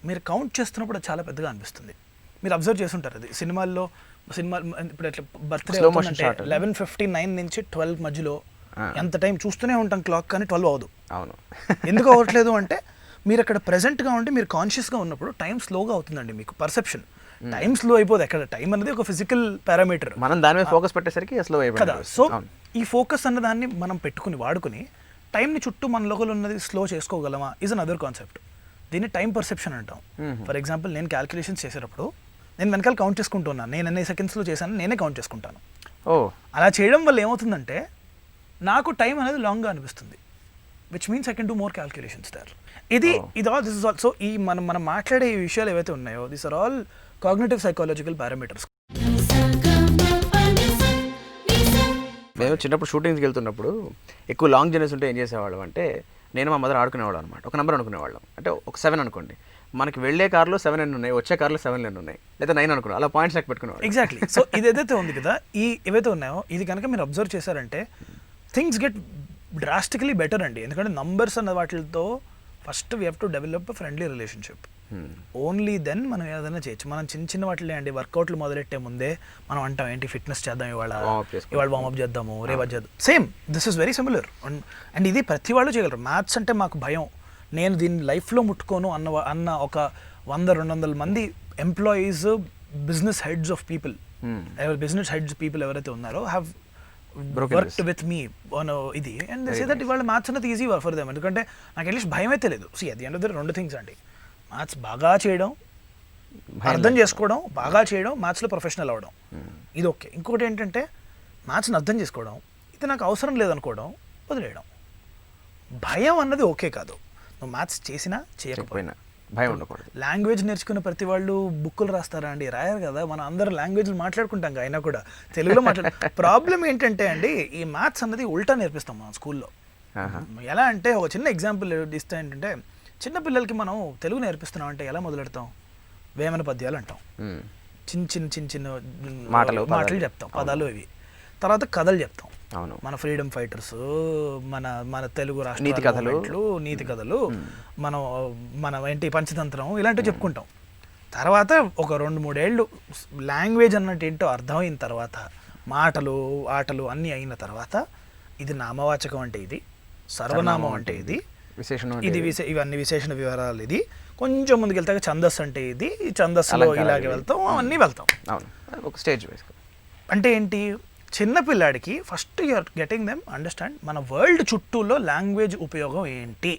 మీరు కౌంట్ చేస్తున్నప్పుడు అది చాలా పెద్దగా అనిపిస్తుంది. మీరు అబ్జర్వ్ చేస్తుంటారు, అది సినిమాల్లో ఇప్పుడు ఎట్లా బర్త్డే 11:59 నుంచి 12 మధ్యలో ఎంత టైం చూస్తూనే ఉంటాం క్లాక్, కానీ 12 అవ్వదు. అవును. ఎందుకు అవ్వట్లేదు అంటే మీరు అక్కడ ప్రెజెంట్గా ఉంటే, మీరు కాన్షియస్గా ఉన్నప్పుడు టైం స్లోగా అవుతుందండి. మీకు పర్సెప్షన్ టైం స్లో అయిపోదు. ఎక్కడ టైం అనేది ఒక ఫిజికల్ పారామీటర్, మనం దాని మీద ఫోకస్ పెట్టేసరికి స్లో అయిపోయింది కదా. సో ఈ ఫోకస్ అన్న దాన్ని మనం పెట్టుకుని వాడుకుని టైంని చుట్టూ మన లోపల ఉన్నది స్లో చేసుకోగలమా ఇస్ అన్ అదర్ కాన్సెప్ట్. దీన్ని టైం పర్సెప్షన్ అంటాం. ఫర్ ఎగ్జాంపుల్ నేను క్యాల్కులేషన్స్ చేసేటప్పుడు నేను వెనకాల కౌంట్ చేసుకుంటున్నాను, నేను ఎన్ని సెకండ్స్లో చేశాను నేనే కౌంట్ చేసుకుంటాను. అలా చేయడం వల్ల ఏమవుతుందంటే నాకు టైం అనేది లాంగ్గా అనిపిస్తుంది, which means I can do more calculations there. ఇది all this is all. So ఈ మనం మాట్లాడే ఈ విషయాలు ఏవైతే ఉన్నాయో, these are all cognitive psychological parameters. మేము చిన్నప్పుడు షూటింగ్స్కి వెళ్తున్నప్పుడు ఎక్కువ లాంగ్ జర్నీస్ ఉంటే ఏం చేసేవాళ్ళం అంటే, నేను మా మదర్ ఆడుకునేవాళ్ళం అనమాట. ఒక నెంబర్ అనుకునేవాళ్ళం, అంటే ఒక 7 అనుకోండి, మనకి వెళ్ళే కార్లో 7 ఎన్ని ఉన్నాయి, వచ్చే కార్లో 7 ఎన్ని ఉన్నాయి, లేదా 9 అనుకున్నాం, అలా పాయింట్స్ లెక్క పెట్టుకునేవాళ్ళు. ఎగ్జాక్ట్లీ. సో ఇది ఏదైతే ఉంది కదా, ఈ ఏవైతే ఉన్నాయో ఇది కనుక మీరు అబ్జర్వ్ చేశారంటే థింగ్స్ గెట్ డ్రాస్టికలీ బెటర్ అండి. ఎందుకంటే నంబర్స్ అన్న వాటితో first we have to develop a friendly relationship. Only then మనం ఏదైనా చేయొచ్చు. మనం చిన్న వాటిలే అండి, వర్కౌట్లు మొదలెట్టే ముందే మనం అంటాం ఏంటి ఫిట్నెస్ చేద్దాం, ఇవాళ వార్మప్ చేద్దాము, రేపు చేద్దాం. Same this is very similar. And ఇది ప్రతి వాళ్ళు చేయగలరు. మ్యాథ్స్ అంటే మాకు భయం, నేను దీన్ని లైఫ్లో ముట్టుకోను అన్న ఒక 100-200 మంది employees, business heads of people, business heads people ఎవరైతే ఉన్నారో హ్యావ్ వర్క్డ్ విత్ మీ ఇది. అండ్ దే సే దట్ ఇవాళ మ్యాథ్స్ అనేది ఈజీ ఫర్ దెమ్. ఎందుకంటే నాకు అట్లీస్ట్ భయం అయితే లేదు. సి అది అంటే 2 థింగ్స్ అండి, మ్యాథ్స్ బాగా చేయడం, అర్థం చేసుకోవడం, బాగా చేయడం, మ్యాథ్స్లో ప్రొఫెషనల్ అవ్వడం, ఇది ఓకే. ఇంకొకటి ఏంటంటే మ్యాథ్స్ని అర్థం చేసుకోవడం, ఇది నాకు అవసరం లేదనుకోవడం, వదిలేయడం. భయం అన్నది ఓకే కాదు, నువ్వు మ్యాథ్స్ చేసినా చేయకపోయినా భయం ఉండకూడదు. లాంగ్వేజ్ నేర్చుకున్న ప్రతి వాళ్ళు బుక్కులు రాస్తారా అండి? రాయరు కదా. మనం అందరం లాంగ్వేజ్లు మాట్లాడుకుంటాం, అయినా కూడా తెలుగులో ప్రాబ్లం ఏంటంటే అండి, ఈ మ్యాథ్స్ అన్నది ఉల్టా నేర్పిస్తాం మనం స్కూల్లో. ఎలా అంటే ఒక చిన్న ఎగ్జాంపుల్ ఇస్తే ఏంటంటే, చిన్న పిల్లలకి మనం తెలుగు నేర్పిస్తున్నాం అంటే ఎలా మొదలెడతాం? వేమన పద్యాలు అంటాం, చిన్న మాటలు చెప్తాం, పదాలు ఇవి. తర్వాత కథలు చెప్తాం, మన ఫ్రీడమ్ ఫైటర్స్, మన తెలుగు రాష్ట్ర నీతి కథలు, మన ఏంటి పంచతంత్రం, ఇలాంటివి చెప్పుకుంటాం. తర్వాత ఒక 2-3 ఏళ్ళు లాంగ్వేజ్ అన్నట్టు ఏంటో అర్థమైన తర్వాత, మాటలు ఆటలు అన్నీ అయిన తర్వాత, ఇది నామవాచకం అంటే ఇది, సర్వనామం అంటే ఇది, ఇది ఇవన్నీ విశేషణ వివరాలు, ఇది కొంచెం ముందుకు వెళ్తే ఛందస్సు అంటే ఇది, ఛందస్సులో ఇలాగే వెళ్తాం, అవన్నీ వెళ్తాం. ఒక స్టేజ్ వైస్. అంటే ఏంటి, చిన్న పిల్లాడికి first you're getting them understand మన వరల్డ్ చుట్టూలో లాంగ్వేజ్ ఉపయోగం ఏంటి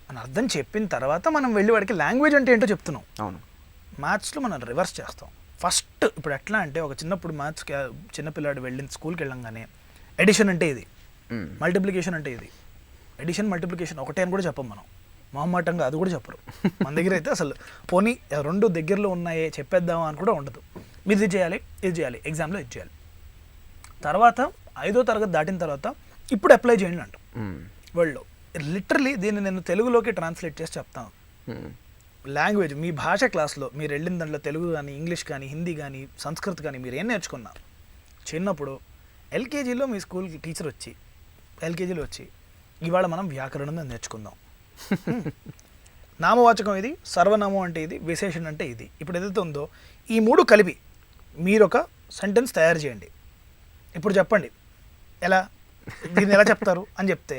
అని అర్థం చెప్పిన తర్వాత మనం వెళ్ళి వాడికి లాంగ్వేజ్ అంటే ఏంటో చెప్తున్నాం. అవును. మ్యాథ్స్లో మనం రివర్స్ చేస్తాం. ఫస్ట్ ఇప్పుడు ఎట్లా అంటే, ఒక చిన్నప్పుడు మ్యాథ్స్ చిన్నపిల్లాడు వెళ్ళిన స్కూల్కి వెళ్ళంగానే ఎడిషన్ అంటే ఇది, మల్టిప్లికేషన్ అంటే ఇది, ఎడిషన్ మల్టిప్లికేషన్ ఒకటే అని కూడా చెప్పం మనం, మొహమాటంగా అది కూడా చెప్పరు మన దగ్గర. అయితే అసలు పోనీ 2 దగ్గరలో ఉన్నాయే చెప్పేద్దామా అని కూడా ఉండదు. మీరు ఇది చేయాలి ఎగ్జామ్లో ఇది చేయాలి. తర్వాత 5వ తరగతి దాటిన తర్వాత ఇప్పుడు అప్లై చేయండి అంటాం వరల్డ్లో. లిటరలీ దీన్ని నేను తెలుగులోకి ట్రాన్స్లేట్ చేసి చెప్తాను. లాంగ్వేజ్ మీ భాష క్లాస్లో మీరు వెళ్ళిన దాంట్లో తెలుగు కానీ ఇంగ్లీష్ కానీ హిందీ కానీ సంస్కృత్ కానీ మీరు ఏం నేర్చుకున్నారు చిన్నప్పుడు? ఎల్కేజీలో మీ స్కూల్కి టీచర్ వచ్చి ఎల్కేజీలో వచ్చి ఇవాళ మనం వ్యాకరణం నేర్చుకుందాం, నామవాచకం ఇది, సర్వనామం అంటే ఇది, విశేషణం అంటే ఇది. ఇప్పుడు ఏదైతే ఉందో ఈ మూడు కలిపి మీరు ఒక సెంటెన్స్ తయారు చేయండి. ఇప్పుడు చెప్పండి ఎలా, దీన్ని ఎలా చెప్తారు అని చెప్తే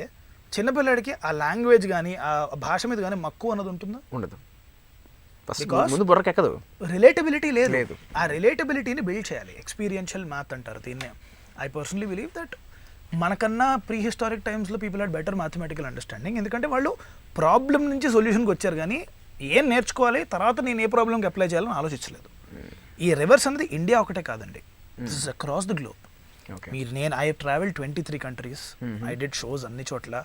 చిన్నపిల్లాడికి ఆ లాంగ్వేజ్ కానీ ఆ భాష మీద కానీ మక్కువ అన్నది ఉంటుందా? ఉండదు. ముందు బుర్రకెక్కదు, రిలేటబిలిటీ లేదు. ఆ రిలేటబిలిటీని బిల్డ్ చేయాలి. ఎక్స్పీరియన్షియల్ మ్యాథ్ అంటారు దీన్నే. ఐ పర్సనలీ బిలీవ్ దట్ మనకన్నా ప్రీ హిస్టారిక్ టైమ్స్లో people had better mathematical understanding. ఎందుకంటే వాళ్ళు ప్రాబ్లం నుంచి సొల్యూషన్కి వచ్చారు కానీ ఏం నేర్చుకోవాలి తర్వాత నేను ఏ ప్రాబ్లంకి అప్లై చేయాలని ఆలోచించలేదు. ఈ రివర్స్ అనేది ఇండియా ఒకటే కాదండి, this is across the globe. I travel 23 countries, I did shows అన్ని చోట్ల,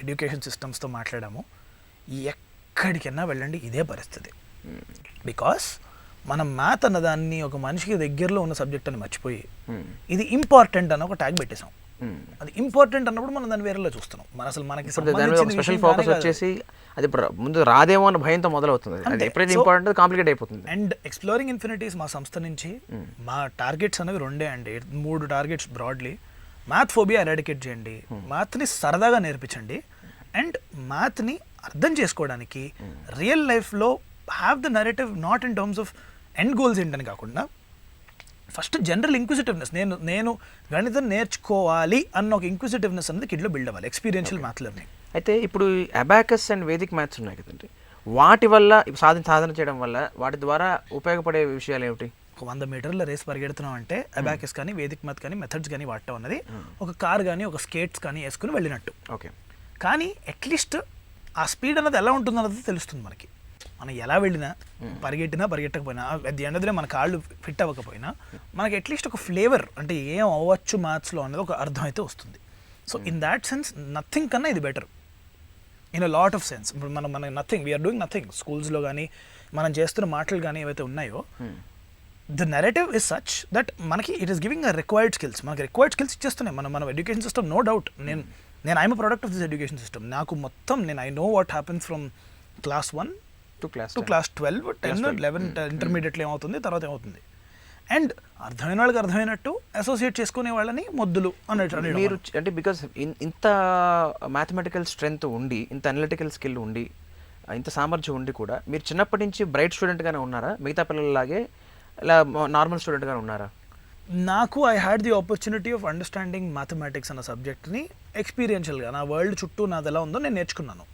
ఎడ్యుకేషన్ సిస్టమ్స్తో మాట్లాడాము. ఎక్కడికైనా వెళ్ళండి ఇదే పరిస్థితి. బికాస్ మనం మ్యాథ్ అన్నదాన్ని ఒక మనిషికి దగ్గరలో ఉన్న సబ్జెక్ట్ అని మర్చిపోయి ఇది ఇంపార్టెంట్ అని ఒక ట్యాగ్ పెట్టేసాం. అది ఇంపార్టెంట్ అన్నప్పుడు మనం దాన్ని వేరేలా చూస్తున్నాం. మన అసలు మనకి స్పెషల్ ఫోకస్ వచ్చేసి అది ముందు రాదేమో అన్న భయంతో మొదలవుతుంది. ఎప్పుడైతే ఇంపార్టెంట్ కాంప్లికేట్ అయిపోతుంది. అండ్ ఎక్స్ప్లోరింగ్ ఇన్ఫినిటీస్ మా సంస్థ నుంచి మా టార్గెట్స్ అనేవి 2 అండి, 3 targets broadly. Math phobia eradicate చేయండి, మ్యాథ్ని సరదాగా నేర్పించండి, అండ్ మ్యాథ్ని అర్థం చేసుకోవడానికి రియల్ లైఫ్లో have the narrative not in terms of end goals ఏంటని కాకుండా ఫస్ట్ జనరల్ ఇంక్విజిటివ్నెస్. నేను గణితం నేర్చుకోవాలి అన్న ఒక ఇంక్విజిటివ్నెస్ అనేది కిడ్లో బిల్డ్ అవ్వాలి, ఎక్స్పీరియన్షియల్ మ్యాథ్ లెర్నింగ్. అయితే ఇప్పుడు అబాకస్ అండ్ వేదిక్ మ్యాథ్స్ ఉన్నాయి కదండి, వాటి వల్ల సాధన చేయడం వల్ల వాటి ద్వారా ఉపయోగపడే విషయాలు ఏమిటి? 100 మీటర్ల రేస్ పరిగెడుతున్నాం అంటే అబాకస్ కానీ వేదిక్ మ్యాథ్ కానీ మెథడ్స్ కానీ వాడటం అన్నది ఒక కార్ కానీ ఒక స్కేట్స్ కానీ వేసుకుని వెళ్ళినట్టు. ఓకే, కానీ అట్లీస్ట్ ఆ స్పీడ్ అన్నది ఎలా ఉంటుందన్నది తెలుస్తుంది మనకి. మనం ఎలా వెళ్ళినా పరిగెట్టినా పరిగెట్టకపోయినా అది ఎండదినే మన కాళ్ళు ఫిట్ అవ్వకపోయినా మనకి అట్లీస్ట్ ఒక ఫ్లేవర్ అంటే ఏం అవ్వచ్చు మ్యాథ్స్లో అనేది ఒక అర్థం అయితే వస్తుంది. So in that sense nothing కన్నా ఇది better in a lot of sense. ఇప్పుడు మన నథింగ్, వీఆర్ డూయింగ్ నథింగ్. స్కూల్స్లో కానీ మనం చేస్తున్న మాటలు కానీ ఏవైతే ఉన్నాయో the narrative is such that మనకి it is giving a required skills. మనకి రిక్వైర్డ్ స్కిల్స్ ఇచ్చేస్తున్నాయి మన ఎడ్యుకేషన్ సిస్టమ్, నో డౌట్. నేను I'm product of this education system. నాకు మొత్తం I know what happens from class 1 to class 12, 10, 11 ఇంటర్మీడియట్లో ఏమవుతుంది, తర్వాత ఏమవుతుంది. అండ్ అర్థమైన వాళ్ళకి అర్థమైనట్టు అసోసియేట్ చేసుకునే వాళ్ళని మొద్దులు అన్నట్టు మీరు అంటే బికాస్ ఇంత మ్యాథమెటికల్ స్ట్రెంగ్త్ ఉండి, ఇంత అనలిటికల్ స్కిల్ ఉండి, ఇంత సామర్థ్యం ఉండి కూడా మీరు చిన్నప్పటి నుంచి బ్రైట్ స్టూడెంట్గానే ఉన్నారా, మిగతా పిల్లలలాగే ఇలా నార్మల్ స్టూడెంట్గానే ఉన్నారా? నాకు I had the opportunity of understanding mathematics అన్న సబ్జెక్ట్ని ఎక్స్పీరియన్షియల్గా నా వరల్డ్ చుట్టూ నాది ఎలా ఉందో నేను నేర్చుకున్నాను.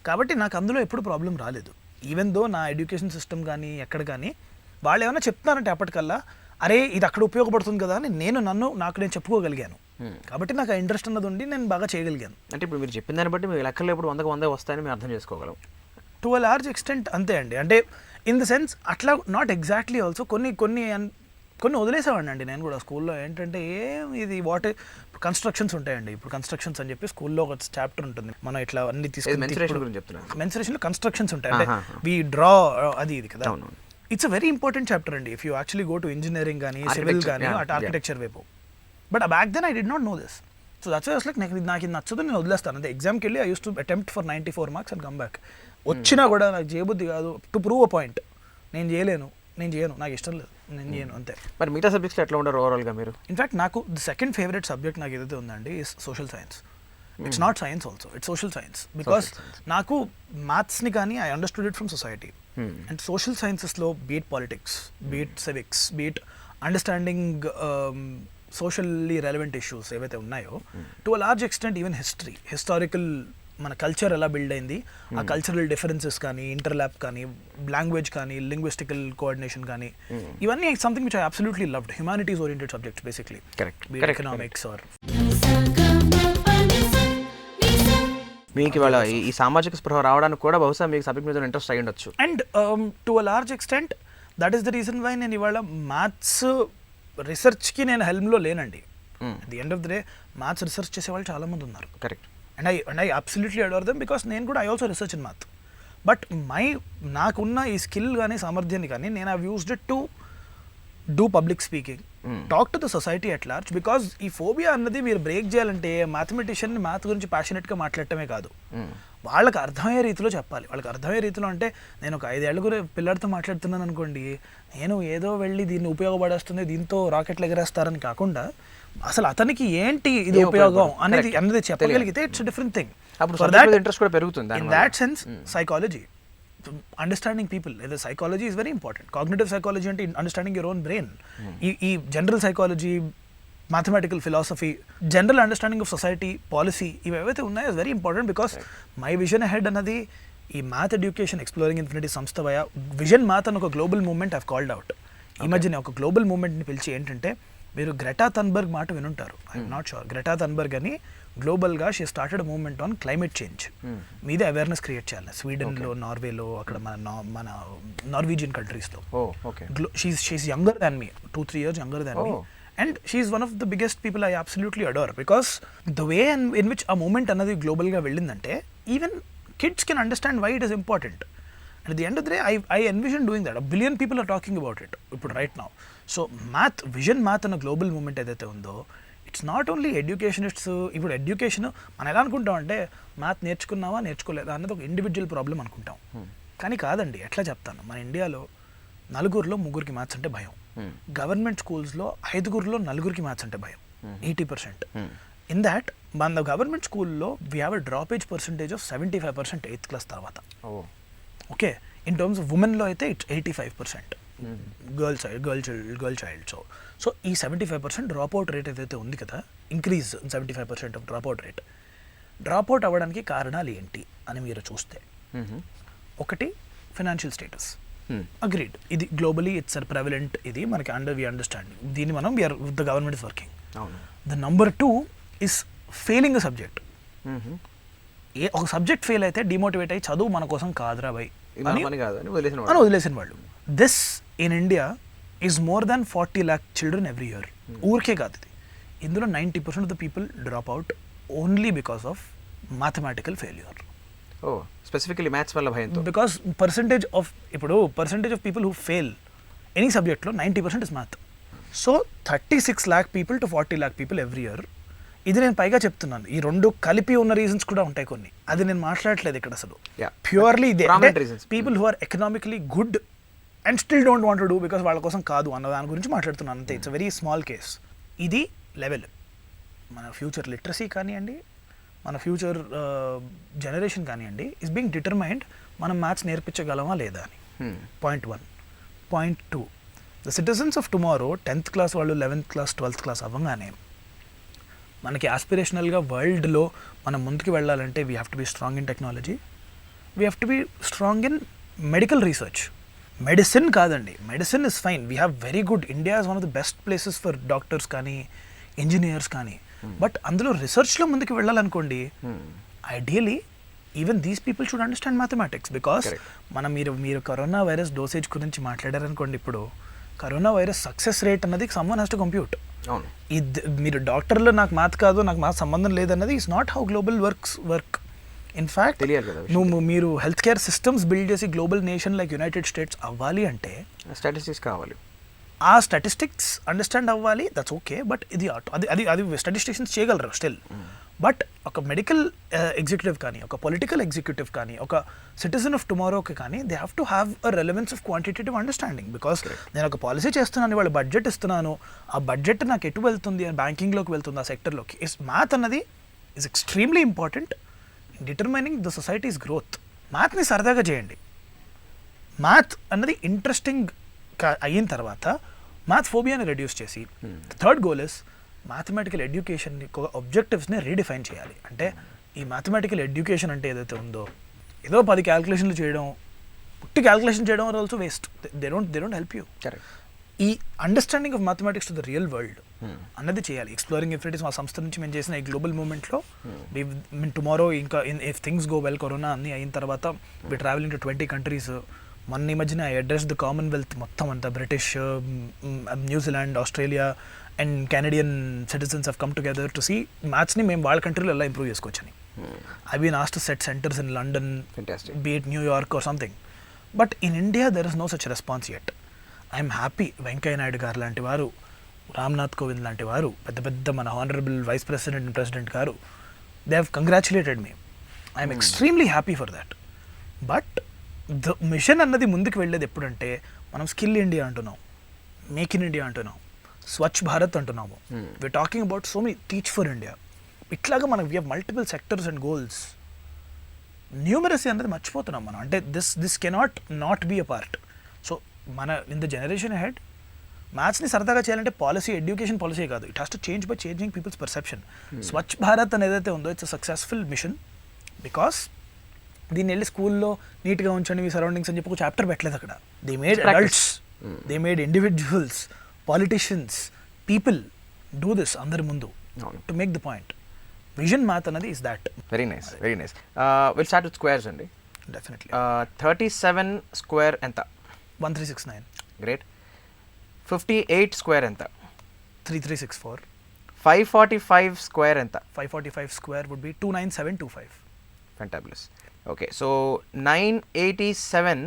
కాబట్టి నాకు అందులో ఎప్పుడు ప్రాబ్లం రాలేదు. ఈవెన్ దో నా ఎడ్యుకేషన్ సిస్టమ్ కానీ ఎక్కడ కానీ వాళ్ళు ఏమైనా చెప్తున్నారంటే అప్పటికల్లా అరే ఇది అక్కడ ఉపయోగపడుతుంది కదా అని నాకు నేను చెప్పుకోగలిగాను. కాబట్టి నాకు ఆ ఇంట్రెస్ట్ అన్నది ఉండి నేను బాగా చేయగలిగాను. అంటే ఇప్పుడు మీరు చెప్పిన దాన్ని బట్టి మీరు లెక్కలు ఎప్పుడు 100కి 100 వస్తాయని మేము అర్థం చేసుకోగలం. టు అ లార్జ్ ఎక్స్టెంట్ అంతే అండి. అంటే ఇన్ ద సెన్స్ అట్లా నాట్ ఎగ్జాక్ట్లీ ఆల్సో కొన్ని వదిలేసేవాడిని అండి నేను కూడా స్కూల్లో. ఏంటంటే ఇది కన్స్ట్రక్షన్స్ ఉంటాయండి. ఇప్పుడు కన్స్ట్రక్షన్స్ అని చెప్పి స్కూల్లో ఒక చాప్టర్ ఉంటుంది, మనం ఇట్లా అన్ని తీసుకుని మెన్సురేషన్లో కన్స్ట్రక్షన్స్ ఉంటాయి. అంటే వి డ్రా అది ఇది కదా. It's a very important chapter అండి if you actually go to engineering కానీ సివిల్ కానీ ఆర్కిటెక్చర్ వైపు. But back then I did not know this. So that's why like నాకు ఇది నచ్చదు, నేను వదిలేస్తాను అంతే. ఎగ్జామ్కి వెళ్ళి I use to attempt for 94 marks and come back. వచ్చినా కూడా నాకు చేయబుద్ధి కాదు, టు ప్రూవ్ అ పాయింట్. నేను చేయను, నాకు ఇష్టం లేదు, నేను చేయను అంతే. మరి మిగతా సబ్జెక్ట్స్ ఎట్లా ఉండరు ఓవరాల్గా మీరు? ఇన్ఫాక్ట్ నాకు ది సెకండ్ ఫేవరెట్ సబ్జెక్ట్ నాకు ఏదైతే ఉందండి is social science. It's not science also, it's social science. Because నాకు మ్యాథ్స్ని కానీ I understood it from society. And సోషల్ సైన్సెస్లో be it politics, be it civics, be it understanding socially relevant issues ఏవైతే ఉన్నాయో, to a large extent even historical మన culture ఎలా build అయింది, ఆ కల్చరల్ డిఫరెన్సెస్ కానీ, ఇంటర్లాప్ కానీ, లాంగ్వేజ్ కానీ, లింగ్విస్టికల్ కోఆర్డినేషన్ కానీ, ఇవన్నీ something which I absolutely loved. Humanities oriented subjects basically, economics or. మీకు ఇవాళ ఈ సామాజిక స్పృహ రావడానికి కూడా బహుశా మీకు సబ్జెక్ట్ మీద ఇంట్రెస్ట్ అయ్యి ఉండొచ్చు. And to a large extent that is the reason why నేను ఇవాళ మ్యాథ్స్ రీసెర్చ్కి నేను హెల్మ్లో లేనండి. At the end of the day maths research చేసే వాళ్ళు చాలామంది ఉన్నారు. Correct. And I absolutely adore them because నేను కూడా I also research in math. But నాకున్న ఈ స్కిల్ కానీ సామర్థ్యాన్ని కానీ నేను I've used it to do public speaking, talk to the society at large, because ఈ ఫోబియా అన్నది మీరు బ్రేక్ చేయాలంటే మ్యాథమెటిషియన్ మ్యాథ్ గురించి ప్యాషనెట్గా మాట్లాడటమే కాదు, వాళ్ళకి అర్థమయ్యే రీతిలో చెప్పాలి. వాళ్ళకి అర్థమయ్యే రీతిలో అంటే నేను ఒక 5 ఏళ్ళ పిల్లడితో మాట్లాడుతున్నాను అనుకోండి, నేను ఏదో వెళ్ళి దీన్ని ఉపయోగపడేస్తుంది దీంతో రాకెట్లు ఎగరేస్తారని కాకుండా అసలు అతనికి ఏంటి ఇది ఉపయోగం అనేది చెప్పగలిగితే ఇట్స్ డిఫరెంట్ థింగ్. ఇంట్రెస్ట్ కూడా పెరుగుతుంది. In that sense psychology, understanding people, ఏదో psychology is very important. Cognitive psychology అంటే అండర్స్టాండింగ్ యువర్ ఓన్ బ్రెయిన్. ఈ general psychology, mathematical philosophy, general understanding of society, policy, ఇవైతే ఉన్నాయో is very important because my vision ahead అన్నది ఈ math education exploring infinity సంస్థ వయ vision math అని ఒక global movement I've called out. ఈ మధ్యనే ఒక గ్లోబల్ మూవ్మెంట్ని పిలిచి ఏంటంటే, మీరు గ్రెటా థన్బర్గ్ మాట వినుంటారు, I'm not sure. Greta Thunberg అని గ్లోబల్గా she started movement on climate change మీద అవేర్నెస్ క్రియేట్ చేయాలి. స్వీడన్లో, నార్వేలో, అక్కడ మన నార్వీజియన్ కంట్రీస్లో. She is younger than me, 2-3 years younger than me. And she is one of the biggest people I absolutely adore because the way in which a movement another global ga vellindante, even kids can understand why it is important. And at the end of the day, I envision doing that. 1 billion people are talking about it right now. So math, vision math and a global movement edaithe undo, it's not only educationists. Ippudu education మనం ఎలా అనుకుంటాం అంటే math నేర్చుకున్నావా నేర్చుకోలేదా అన్నది ఒక individual problem అనుకుంటాం. కానీ కాదండి, ఎట్లా చెప్తాను, మన ఇండియాలో 4 3 మ్యాథ్స్ అంటే భయం. గవర్నమెంట్ స్కూల్స్లో 5 4 మ్యాథ్స్ అంటే భయం, 80%. ఇన్ దాట్ మన గవర్నమెంట్ స్కూల్లో we have a dropage percentage of 75% 8th class తర్వాత. ఓకే, ఇన్ టర్మ్స్ ఆఫ్ ఉమెన్లో అయితే ఇట్స్ 85% గర్ల్ చైల్డ్. సో ఈ 75% డ్రాప్అవుట్ రేట్ ఏదైతే ఉంది కదా, increase 75% of dropout rate. Dropout అవ్వడానికి కారణాలు ఏంటి అని మీరు చూస్తే, ఒకటి ఫైనాన్షియల్ స్టేటస్. అగ్రీడ్, ఇది గ్లోబలీ ఇట్స్ ప్రెవలెంట్, ఇది మనకి వి అండర్స్టాండ్ దీన్ని, మనం the government is working. The number 2 is failing a subject. ఒక సబ్జెక్ట్ ఫెయిల్ అయితే డిమోటివేట్ అయ్యి చదువు మన కోసం కాదురా బై అని వదిలేసిన వాళ్ళు. This in India is more than 40 lakh children every year. ఊరికే కాదు ఇది, ఇందులో 90% of the people drop out only because of mathematical failure. Specifically maths వల్ల భయంతో. Because percentage of people who fail any సబ్జెక్ట్లో 90% is math. So 36 lakh people to 40 lakh people every year. ఇది నేను పైగా చెప్తున్నాను, ఈ రెండు కలిపి ఉన్న రీజన్స్ కూడా ఉంటాయి కొన్ని, అది నేను మాట్లాడట్లేదు ఇక్కడ అసలు. ప్యూర్లీ ఇదే people who are economically good and still don't want to do because వాళ్ళ కోసం కాదు అన్న దాని గురించి మాట్లాడుతున్నాను అంతే. It's a very small case. ఇది లెవెల్. మన ఫ్యూచర్ లిటరసీ కానివ్వండి, మన ఫ్యూచర్ జనరేషన్ కానివ్వండి, ఈస్ బీయింగ్ డిటర్మైన్డ్ మనం మ్యాథ్స్ నేర్పించగలమా లేదా అని. Point 1. Point 2, the citizens of tomorrow 10th class వాళ్ళు 11th class 12th class అవ్వగానే మనకి ఆస్పిరేషనల్గా వరల్డ్లో మనం ముందుకు వెళ్ళాలంటే we have to be strong in technology, we have to be strong in medical research. Medicine కాదండి, medicine is fine, we have very good, India is one of the best places for doctors కానీ engineers కానీ. But అందులో రీసెర్చ్లో ముందుకు వెళ్ళాలనుకోండి, ideally even these people should understand mathematics. Because మీరు corona virus dosage గురించి మాట్లాడారనుకోండి, ఇప్పుడు కరోనా వైరస్ సక్సెస్ రేట్ అన్నది సమ్వన్ హ్యాస్ టు కంప్యూట్. మీరు డాక్టర్లో నాకు మ్యాథ్ కాదు, నాకు మ్యాథ్ సంబంధం లేదన్నది is not how global work. In fact మీరు హెల్త్ కేర్ సిస్టమ్స్ బిల్డ్ చేసి global nation like United States అవ్వాలి అంటే స్టాటిస్టిక్స్ కావాలి, ఆ స్టాటిస్టిక్స్ అండర్స్టాండ్ అవ్వాలి. దట్స్ ఓకే, బట్ ఇది అది స్టాటిస్టిక్స్ చేయగలరు స్టిల్. బట్ ఒక మెడికల్ ఎగ్జిక్యూటివ్ కానీ, ఒక పొలిటికల్ ఎగ్జిక్యూటివ్ కానీ, ఒక సిటిజన్ ఆఫ్ టుమారోకి కానీ, they have to have a relevance of quantitative understanding. Because నేను ఒక పాలసీ చేస్తున్నాను, వాళ్ళు బడ్జెట్ ఇస్తున్నాను, ఆ బడ్జెట్ నాకు ఎటు వెళ్తుంది, బ్యాంకింగ్లోకి వెళ్తుంది, ఆ సెక్టర్లోకి. మ్యాథ్ అన్నది is extremely important in determining the society's growth. మ్యాథ్ని సరదాగా చేయండి. మ్యాథ్ అన్నది ఇంట్రెస్టింగ్ అయిన తర్వాత మ్యాథ్ ఫోబియాని రెడ్యూస్ చేసి, థర్డ్ గోల్ ఇస్ మ్యాథమెటికల్ ఎడ్యుకేషన్ని ఆబ్జెక్టివ్స్ని రీడిఫైన్ చేయాలి. అంటే ఈ మ్యాథమెటికల్ ఎడ్యుకేషన్ అంటే ఏదైతే ఉందో, ఏదో 10 క్యాల్కులేషన్లు చేయడం, పుట్టి క్యాల్కులేషన్ చేయడం are also waste. They don't help you. ఈ understanding of mathematics to the real world అన్నది చేయాలి. ఎక్స్ప్లోరింగ్ ఇన్ఫినిటీస్ మా సంస్థ నుంచి మేము చేసిన ఈ గ్లోబల్ మూవ్మెంట్లో టుమారో ఇంకా if things go well, corona అన్నీ అయిన తర్వాత వి ట్రావెలింగ్ టు 20 countries. మొన్న ఈ మధ్యన ఐ అడ్రస్ ద కామన్వెల్త్ మొత్తం అంతా, British, New Zealand, Australia and Canadian citizens have come together to see మ్యాథ్స్ని మేము వాళ్ళ కంట్రీలో ఎలా ఇంప్రూవ్ చేసుకోవచ్చని. I been asked to set centres in London, be it New York or something. But in India there is no such response yet. I'm happy Venkaiah Naidu గారు లాంటి వారు రామ్నాథ్ కోవింద్ లాంటి వారు, పెద్ద పెద్ద మన honourable vice president and president garu, they have congratulated me. I'm extremely happy for that. But the mission అన్నది ముందుకు వెళ్ళేది ఎప్పుడంటే, మనం స్కిల్ ఇండియా అంటున్నాం, మేక్ ఇన్ ఇండియా అంటున్నాం, స్వచ్ఛ భారత్ అంటున్నాము, we are talking about so many teach for India. ఇట్లాగా మనం we have multiple sectors and goals. Numeracy అనేది మర్చిపోతున్నాం మనం. అంటే this cannot not be a part. So మన ఇన్ ద జనరేషన్ హెడ్ మ్యాథ్స్ని సరదాగా చేయాలంటే పాలసీ, ఎడ్యుకేషన్ పాలసీ కాదు, it has to change by changing people's perception. Swachh Bharat అని ఏదైతే ఉందో it's a successful mission because దీన్ని వెళ్ళి స్కూల్లో నీట్గా ఉంచండి మీ సరౌండింగ్స్ అని చెప్పి ఒక చాప్టర్ పెట్టలేదు అక్కడ. They made adults, they made individuals, politicians, people do this అందరి ముందు to make the point. Vision math అన్నది is that. Very nice, very nice. Will start with squares అండి. డెఫినెట్లీ. 37 స్క్వేర్ ఎంత? 1369. గ్రేట్. 58 స్క్వేర్ ఎంత? 3364. 545 square ఎంత? 545 square would be 29725. Fantabulous. Okay, so 987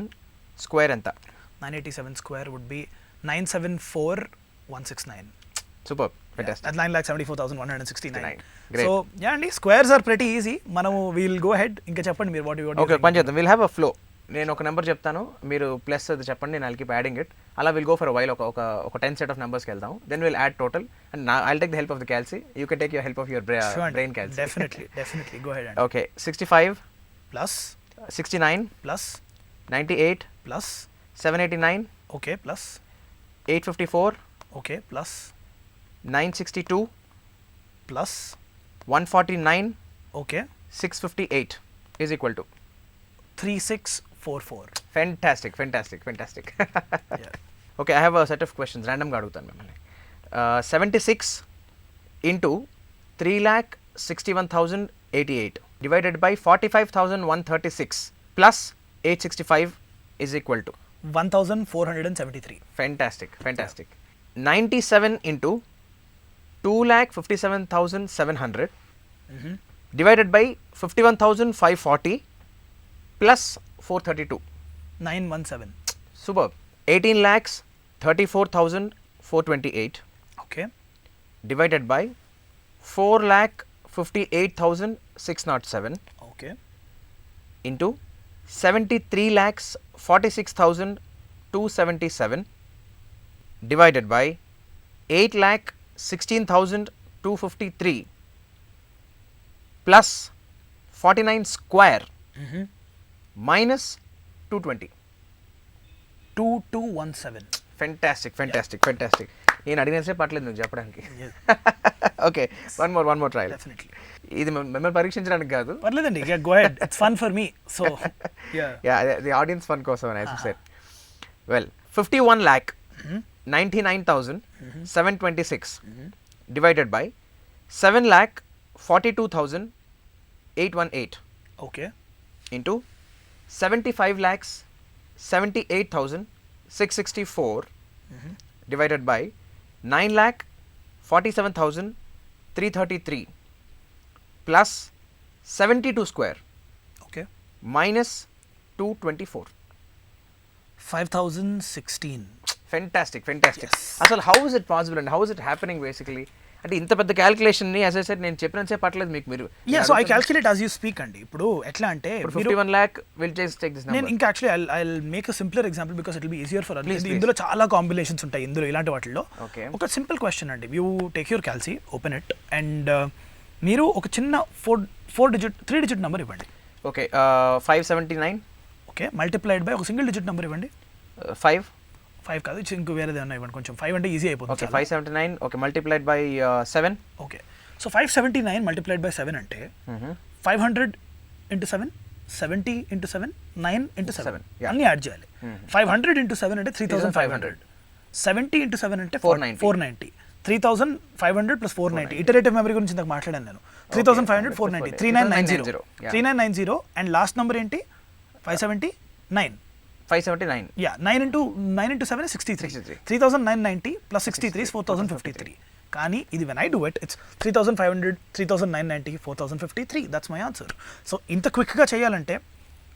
square ఎంత? 987 square would be 974169. Super, fantastic. That's 9,74,169. Great. So yeah అండి, squares are pretty easy. మనము we'll go ahead. ఇంకా చెప్పండి మీరు వాట్ ఓకే, పని చేద్దాం. Will have a flow. నేను ఒక నెంబర్ చెప్తాను, మీరు ప్లస్ అది చెప్పండి, నేను ఐల్ కీప్ యాడింగ్ ఇట్. అలా విల్ గో ఫర్ వైల్ ఒక 10 సెట్ ఆఫ్ నెంబర్స్కి వెళ్దాం. Then will add total and I'll take the help of the క్యాల్సీ. You can take your help of your brain క్యాల్సీ. Definitely go head. Okay, 65 plus 69 plus 98 plus 789 okay plus 854 okay plus 962 plus 149 okay 658 is equal to 3644. fantastic. Yeah. Okay, I have a set of questions random గా అడుగుతాను మిమ్మల్ని. 76 into 3,61,088 divided by 45,136 plus 865 is equal to 1473. fantastic. 97 into 2,57,700 divided by 51,540 plus 432. 917. Superb. 18,34,428 Okay. divided by 4,58,607 Okay. into 73,46,277 divided by 8,16,253 plus 49 square minus 220. 2217. Fantastic. నేను అడిగిన పర్లేదు నువ్వు చెప్పడానికి. Yes. Okay, one more trial. Definitely. ఇది మిమ్మల్ని పరీక్షించడానికి కాదు, పర్లేదండి, go head. It's fun for me. So the audience fun కోసం అని said. Well, 51,99,726 divided by 7,42,818 okay into 75,78,664 divided by 9,47,333 plus 72 square okay minus 224. 5016. Fantastic. Yes. అసలు how is it possible and how is it happening basically? అంటే ఇంత పెద్ద క్యాలిక్యులేషన్ని as I said నేను చెప్పినంతసేపు పట్టలేదు మీకు. మీరు so I calculate as you speak అండి. ఇప్పుడు ఎట్లా అంటే 51 lakh will just take this నేను నంబర్. ఇంకా actually I make a simpler example because it will be easier for others. ఇందులో చాలా కాంబినేషన్స్ ఉంటాయి ఇందులో ఇలాంటి వాటిల్లో. Okay. ఒక సింపుల్ క్వశ్చన్ అండి. You take your క్యాల్సీ, open it and మీరు ఒక చిన్న 3 digit నెంబర్ ఇవ్వండి. ఓకే, 579 ఓకే, మల్టిప్లైడ్ బై ఒక సింగిల్ డిజిట్ నెంబర్ ఇవ్వండి. 5 కాదు, ఇంకో వేరేది ఏమన్నా ఇవ్వండి. కొంచెం 5 అంటే ఈజీ అయిపోతుంది. Okay, 579 okay multiplied by 7. Okay, so 579 multiplied by 7 అంటే 500 into 7, 70 into 7, 9 into 7 Yeah. అన్ని యాడ్ చేయాలి. 500 into 7 అంటే 3,500. 70 into 7 అంటే 490. 3,500 plus 490. ఇటరేటివ్ మెమరీ గురించి ఇందాక మాట్లాడాను నేను. 3,500 490 3990. 3990 అండ్ లాస్ట్ నెంబర్ ఏంటి? 579. 579. Yeah, 9 into 7 is 63. 3,990 plus 63 is 4,053. కానీ ఇది when I do it, it's 3,500, 3,990, 4,053. That's my answer. So ఇంత క్విక్గా చేయాలంటే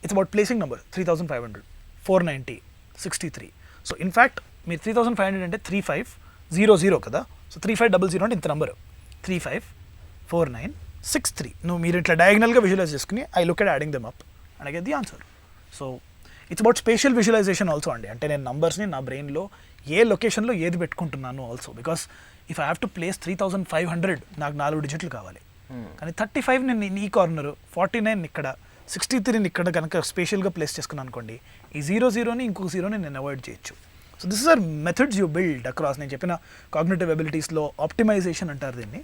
it's about placing number. 3,500, 490, 63. So in fact మీరు 3,500 అంటే 35, 00 కదా. సో 3500 అంటే ఇంత నంబర్ 354963. మీరు ఇట్లా డయాగ్నల్గా విజువలైజ్ చేసుకుని I look at adding them up and I get the answer. So it's about spatial visualisation also అండి. అంటే నేను నంబర్స్ని నా బ్రెయిన్లో ఏ లొకేషన్లో ఏది పెట్టుకుంటున్నాను also. Because if I have to place 3500 నాకు 4 డిజిట్లు కావాలి. కానీ 35 నేను ఈ కార్నర్, 49 ఇక్కడ, 63 ఇక్కడ కనుక స్పేషియల్గా ప్లేస్ చేసుకున్నాను అనుకోండి, ఈ 00ని ఇంకొక 0ని నేను అవాయిడ్ చేయొచ్చు. So this is our methods you build across. నేను చెప్పిన కాగ్నిటివ్ ఎబిలిటీస్లో ఆప్టిమైజేషన్ అంటారు దీన్ని.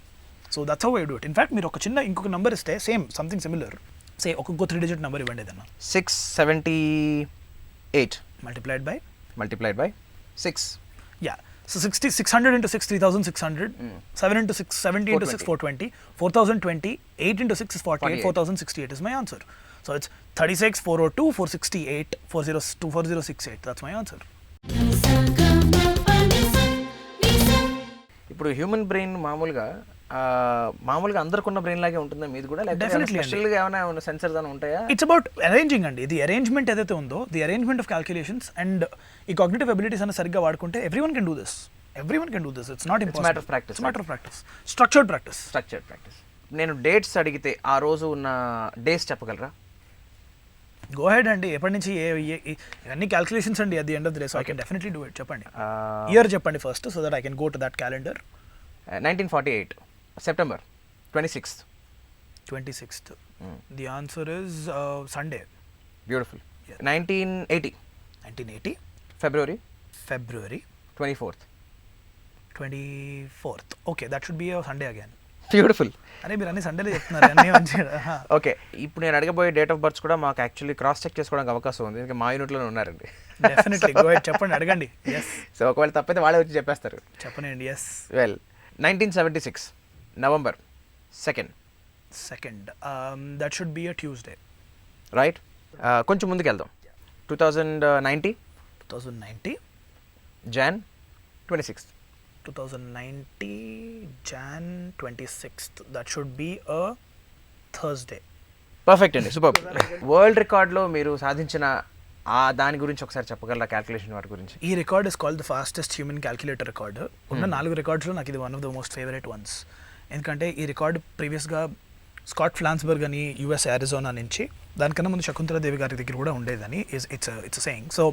So that's how I do it. In fact మీరు ఒక చిన్న ఇంకొక నెంబర్ ఇస్తే సేమ్ సంథింగ్ సిమిలర్, సే ఒక్కొక్క 3 డిజిట్ నెంబర్ ఇవ్వండి ఏదన్నా. 678 multiplied by 6. Yeah. So 600 into 6 3600, 7 into 6 70 into 6 420, 4020, 8 into 6 is 48, 4068 is my answer. So it's 36 402 468 402 4068. That's my answer. ఇప్పుడు హ్యూమన్ బ్రెయిన్ మామూలుగా అందరికున్న బ్రెయిన్ లాగే ఉంటుందా మీది కూడా? Definitely. స్పెషల్గా ఏమైనా సెన్సర్స్ అని ఉంటాయా? ఇట్స్ అబౌట్ అరేంజింగ్ అండి. ఇది అరేంజ్మెంట్ ఏదైతే ఉందో, the arrangement of calculations and ఈ కాగ్నిటివ్ ఎబిలిటీస్ అన్న సరిగ్గా వాడుకుంటే everyone can do this. It's not impossible. matter of practice. It's matter of practice, structured practice. నేను డేట్స్ అడిగితే ఆ రోజు ఉన్న డేస్ చెప్పగలరా? గో హెడ్ అండి. ఎప్పటి నుంచి ఇవన్నీ క్యాల్కులేషన్స్ అండి at the end of the day. So I can definitely do it. చెప్పండి, ఇయర్ చెప్పండి first, so that I can go to that calendar. 1948 September 26th. 26th. The answer is Sunday. Beautiful. Yeah. 1980 February 24th. Okay, that should be a Sunday again. Beautiful. అరే మీరు అన్ని సండేలే చెప్తున్నారు అన్నీ మంచిగా. Okay, ఇప్పుడు నేను అడగబోయే డేట్ ఆఫ్ బర్త్స్ కూడా మాకు యాక్చువల్లీ క్రాస్ చెక్ చేసుకోవడానికి అవకాశం ఉంది, ఇంకా మా యూనిట్లోనే ఉన్నారండి. డెఫినెట్లీ గో హెడ్, చెప్పండి, అడగండి. ఎస్. సో ఒకవేళ తప్పైతే వాళ్ళే వచ్చి చెప్పేస్తారు. చెప్పనండి. Yes. Well, 1976 November 2nd. That should be a Tuesday. Right. కొంచెం ముందుకు వెళ్దాం. 2090 Jan 26th. 2090 Jan 26th. That should be a Thursday. Perfect అండి, సూపర్. వరల్డ్ రికార్డ్లో మీరు సాధించిన దాని గురించి ఒకసారి చెప్పగలరా? క్యాల్కులేషన్ వాటి గురించి. ఈ record is called the fastest human calculator record. ఉన్న 4 రికార్డ్స్లో నాకు ఇది one of the most favourite once. ఎందుకంటే ఈ రికార్డ్ ప్రీవియస్గా స్కాట్ ఫ్లాన్స్బర్గ్ అని యుఎస్ అరిజోనా నుంచి, దానికన్నా ముందు శకుంతలాదేవి గారి దగ్గర కూడా ఉండేదని ఇట్స్ సేయింగ్. సో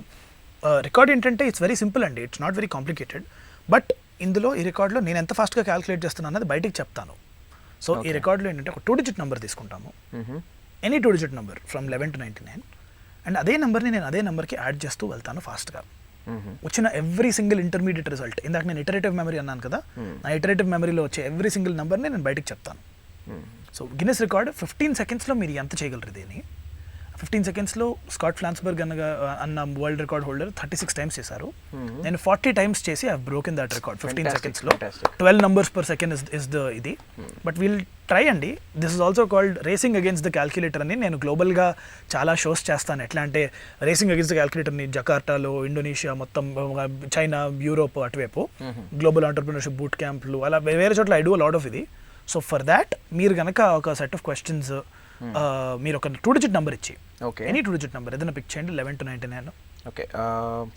రికార్డ్ ఏంటంటే ఇట్స్ వెరీ సింపుల్ అండి, it's not very complicated. But ఇందులో ఈ రికార్డులో నేను ఎంత ఫాస్ట్గా క్యాల్కులేట్ చేస్తున్నాను అన్నది బయటికి చెప్తాను. సో ఈ రికార్డులో ఏంటంటే ఒక 2 డిజిట్ నెంబర్ తీసుకుంటాము, any 2 digit number from 11 to 99, and అదే నెంబర్ని నేను అదే నెంబర్కి యాడ్ చేస్తూ వెళ్తాను ఫాస్ట్గా. వచ్చిన ఎవ్రీ సింగిల్ ఇంటర్మీడియట్ రిజల్ట్, ఇందాక నేను ఇటరేటివ్ మెమరీ అన్నాను కదా, నా ఇటరేటివ్ మెమరీలో వచ్చే ఎవ్రీ సింగిల్ నెంబర్ని నేను బయటకు చెప్తాను. సో గిన్నెస్ రికార్డ్ 15 సెకండ్స్లో మీరు ఎంత చేయగలరు దీన్ని? 15 సెకండ్స్లో స్కాట్ ఫ్లాన్స్బర్గ్ అన్న వరల్డ్ రికార్డ్ హోల్డర్ 36 టైమ్స్ చేశారు. నేను 40 టైమ్స్ చేసి ఐ బ్రోకెన్ దట్ రికార్డ్ 15 సెకండ్స్లో. 12 numbers per second is the ఇది. బట్ వీల్ ట్రై అండి. This is also called racing against the calculator అని నేను గ్లోబల్గా చాలా షోస్ చేస్తాను. ఎట్లా అంటే రేసింగ్ అగేన్స్ట్ ద క్యాల్కులేటర్ని జకార్టాలో, ఇండోనేషియా, మొత్తం చైనా, యూరోప్ అటువైపు గ్లోబల్ ఆంటర్ప్రినర్షిప్ బూట్ క్యాంప్లు, అలా వేరే చోట్ల ఐ డూ లాట్ ఆఫ్ ఇది. సో ఫర్ దాట్ మీరు కనుక ఒక సెట్ ఆఫ్ క్వశ్చన్స్, మీరు ఒక 2 డిజిట్ నెంబర్ ఇచ్చి, ఎనీ 2 డిజిట్ నెంబర్ ఏదైనా పిక్ చేయండి, 11 to 99. ఓకే,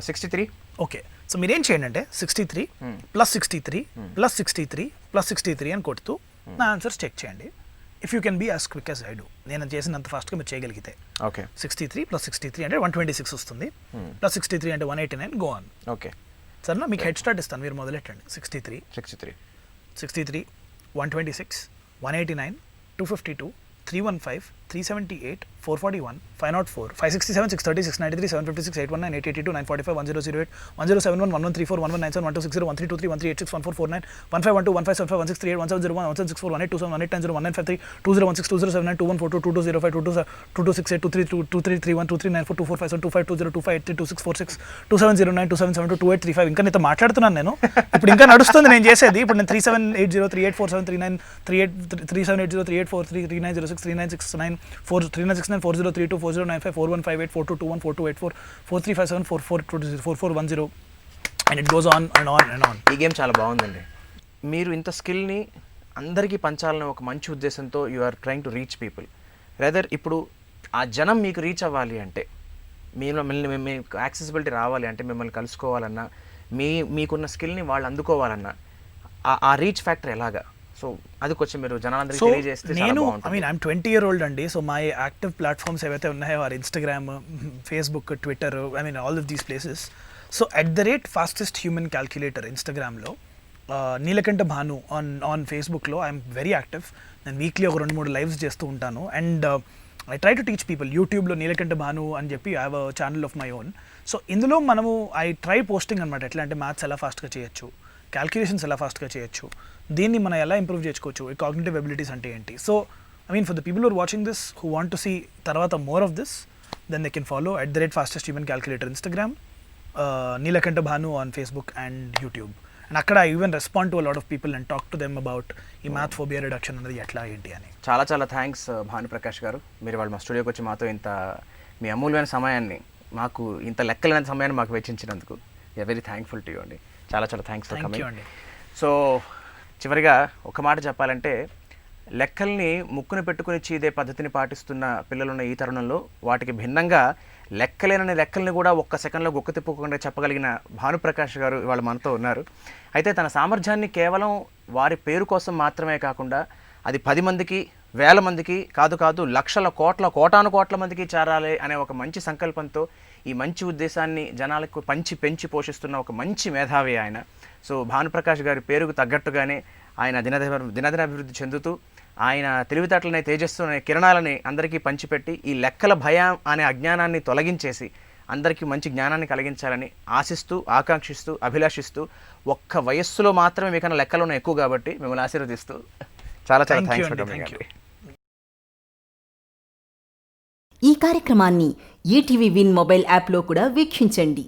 63. ఓకే, సో మీరేం చేయండి అంటే 63 + 63 + 63 + 63 అని కొడుతూ నా ఆన్సర్స్ చెక్ చేయండి. If you can be as quick as I do, నేను చేసినంత ఫాస్ట్గా మీరు చేయగలిగితే. ఓకే, 63 + 63 అంటే 126 వస్తుంది, + 63 అంటే 189, గో ఆన్. ఓకే సరేనా, మీకు హెడ్ స్టార్ట్ ఇస్తాను, మీరు మొదలెట్టండి. 63 126 189 252 315 378 441 504 567 630 693 756 819 882 945 1008 1071 1134 1197 1260 1323 1386 1449 1512 1575 1638 1701 1764 1827 1890 1953 2016 2079 2142 2205 2268 2331 2394 2457 2520 2583 2646 2709 2772 2835. ఇంకా నీతో మాట్లాడుతున్నాను నేను, ఇప్పుడు ఇంకా నడుస్తుంది నేను చేసేది. ఇప్పుడు నేను 3780 3847 3780 3843 3906 3969 3969 4032 4095 4158 4221 4284 4357 4420 4410 and it goes on and on and on. ఈ గేమ్ చాలా బాగుందండి. మీరు ఇంత స్కిల్ని అందరికీ పంచాలని ఒక మంచి ఉద్దేశంతో you are trying to reach people. Rather ఇప్పుడు ఆ జనం మీకు రీచ్ అవ్వాలి అంటే, మీకు యాక్సెసిబిలిటీ రావాలి అంటే, మిమ్మల్ని కలుసుకోవాలన్నా, మీకున్న స్కిల్ని వాళ్ళు అందుకోవాలన్నా ఆ రీచ్ ఫ్యాక్టర్ ఎలాగా? సో అది కొంచెం మీరు జనాలందరికీ సో తెలియజేస్తే చాలా నేను బాగుంటుంది. ఐ మీన్ ఐఎమ్ 20-year-old అండి. సో మై యాక్టివ్ ప్లాట్ఫామ్స్ ఏవైతే ఉన్నాయో or Instagram, Facebook, Twitter, I mean all of these places. So @fastest human calculator ఇన్స్టాగ్రామ్లో, నీలకంఠ భాను ఆన్ ఫేస్బుక్లో ఐఎమ్ వెరీ యాక్టివ్. నేను వీక్లీ ఒక 2-3 లైవ్స్ చేస్తూ ఉంటాను. And I try to teach people. యూట్యూబ్లో నీలకంఠ భాను అని చెప్పి I have a channel of my own. So ఇందులో మనము ఐ ట్రై పోస్టింగ్ అనమాట. ఎట్లా అంటే మ్యాథ్స్ ఎలా ఫాస్ట్గా చేయొచ్చు, క్యాల్కులేషన్స్ ఎలా ఫాస్ట్గా చేయొచ్చు, దీన్ని మనం ఎలా ఇంప్రూవ్ చేసుకోవచ్చు, కాగ్నిటివ్ ఎబిలిటీస్ అంటే ఏంటి. So I mean for the people who are watching this, who want to see తర్వాత more of this, then they can follow @fastest human calculator Instagram, Neelakantha Bhanu on Facebook and YouTube. And అక్కడ I even respond to a lot of people and talk to them about ఈ math phobia reduction అనేది ఎట్లా ఏంటి అని. చాలా చాలా thanks Bhanuprakash గారు. మీరు వాళ్ళు మా స్టూడియోకి వచ్చి మాతో ఇంత మీ అమూల్యమైన సమయాన్ని, మాకు ఇంత లెక్కలేని సమయాన్ని మాకు వెచ్చించినందుకు వెరీ థ్యాంక్ఫుల్ టు యూ అండి. చాలా చాలా థ్యాంక్స్ ఫర్ కమింగ్ అండి. సో చివరిగా ఒక మాట చెప్పాలంటే, లెక్కల్ని ముక్కును పెట్టుకుని చీదే పద్ధతిని పాటిస్తున్న పిల్లలున్న ఈ తరుణంలో వాటికి భిన్నంగా లెక్కలేనని లెక్కల్ని కూడా ఒక్క సెకండ్లో గుక్క తిప్పుకోకుండా చెప్పగలిగిన భానుప్రకాష్ గారు ఇవాళ మనతో ఉన్నారు. అయితే తన సామర్థ్యాన్ని కేవలం వారి పేరు కోసం మాత్రమే కాకుండా అది 10 మందికి, 1000 మందికి కాదు లక్షల కోటాను కోట్ల మందికి చేరాలి అనే ఒక మంచి సంకల్పంతో ఈ మంచి ఉద్దేశాన్ని జనాలకు పెంచి పోషిస్తున్న ఒక మంచి మేధావి ఆయన. సో భానుప్రకాష్ గారి పేరుకు తగ్గట్టుగానే ఆయన దినదిన అభివృద్ధి చెందుతూ ఆయన తెలివితేటలనే, తేజస్సు అనే కిరణాలని అందరికీ పంచిపెట్టి ఈ లెక్కల భయం అనే అజ్ఞానాన్ని తొలగించేసి అందరికీ మంచి జ్ఞానాన్ని కలిగించాలని ఆశిస్తూ, ఆకాంక్షిస్తూ, అభిలాషిస్తూ, ఒక్క వయస్సులో మాత్రమే మీకన్నా లెక్కలు ఎక్కువ కాబట్టి మిమ్మల్ని ఆశీర్వదిస్తూ చాలా చాలా Thank you థ్యాంక్స్ ఫర్ అండి. Coming Thank you. అండి. ఈ కార్యక్రమాన్ని ఈటీవీ విన్ మొబైల్ యాప్లో కూడా వీక్షించండి.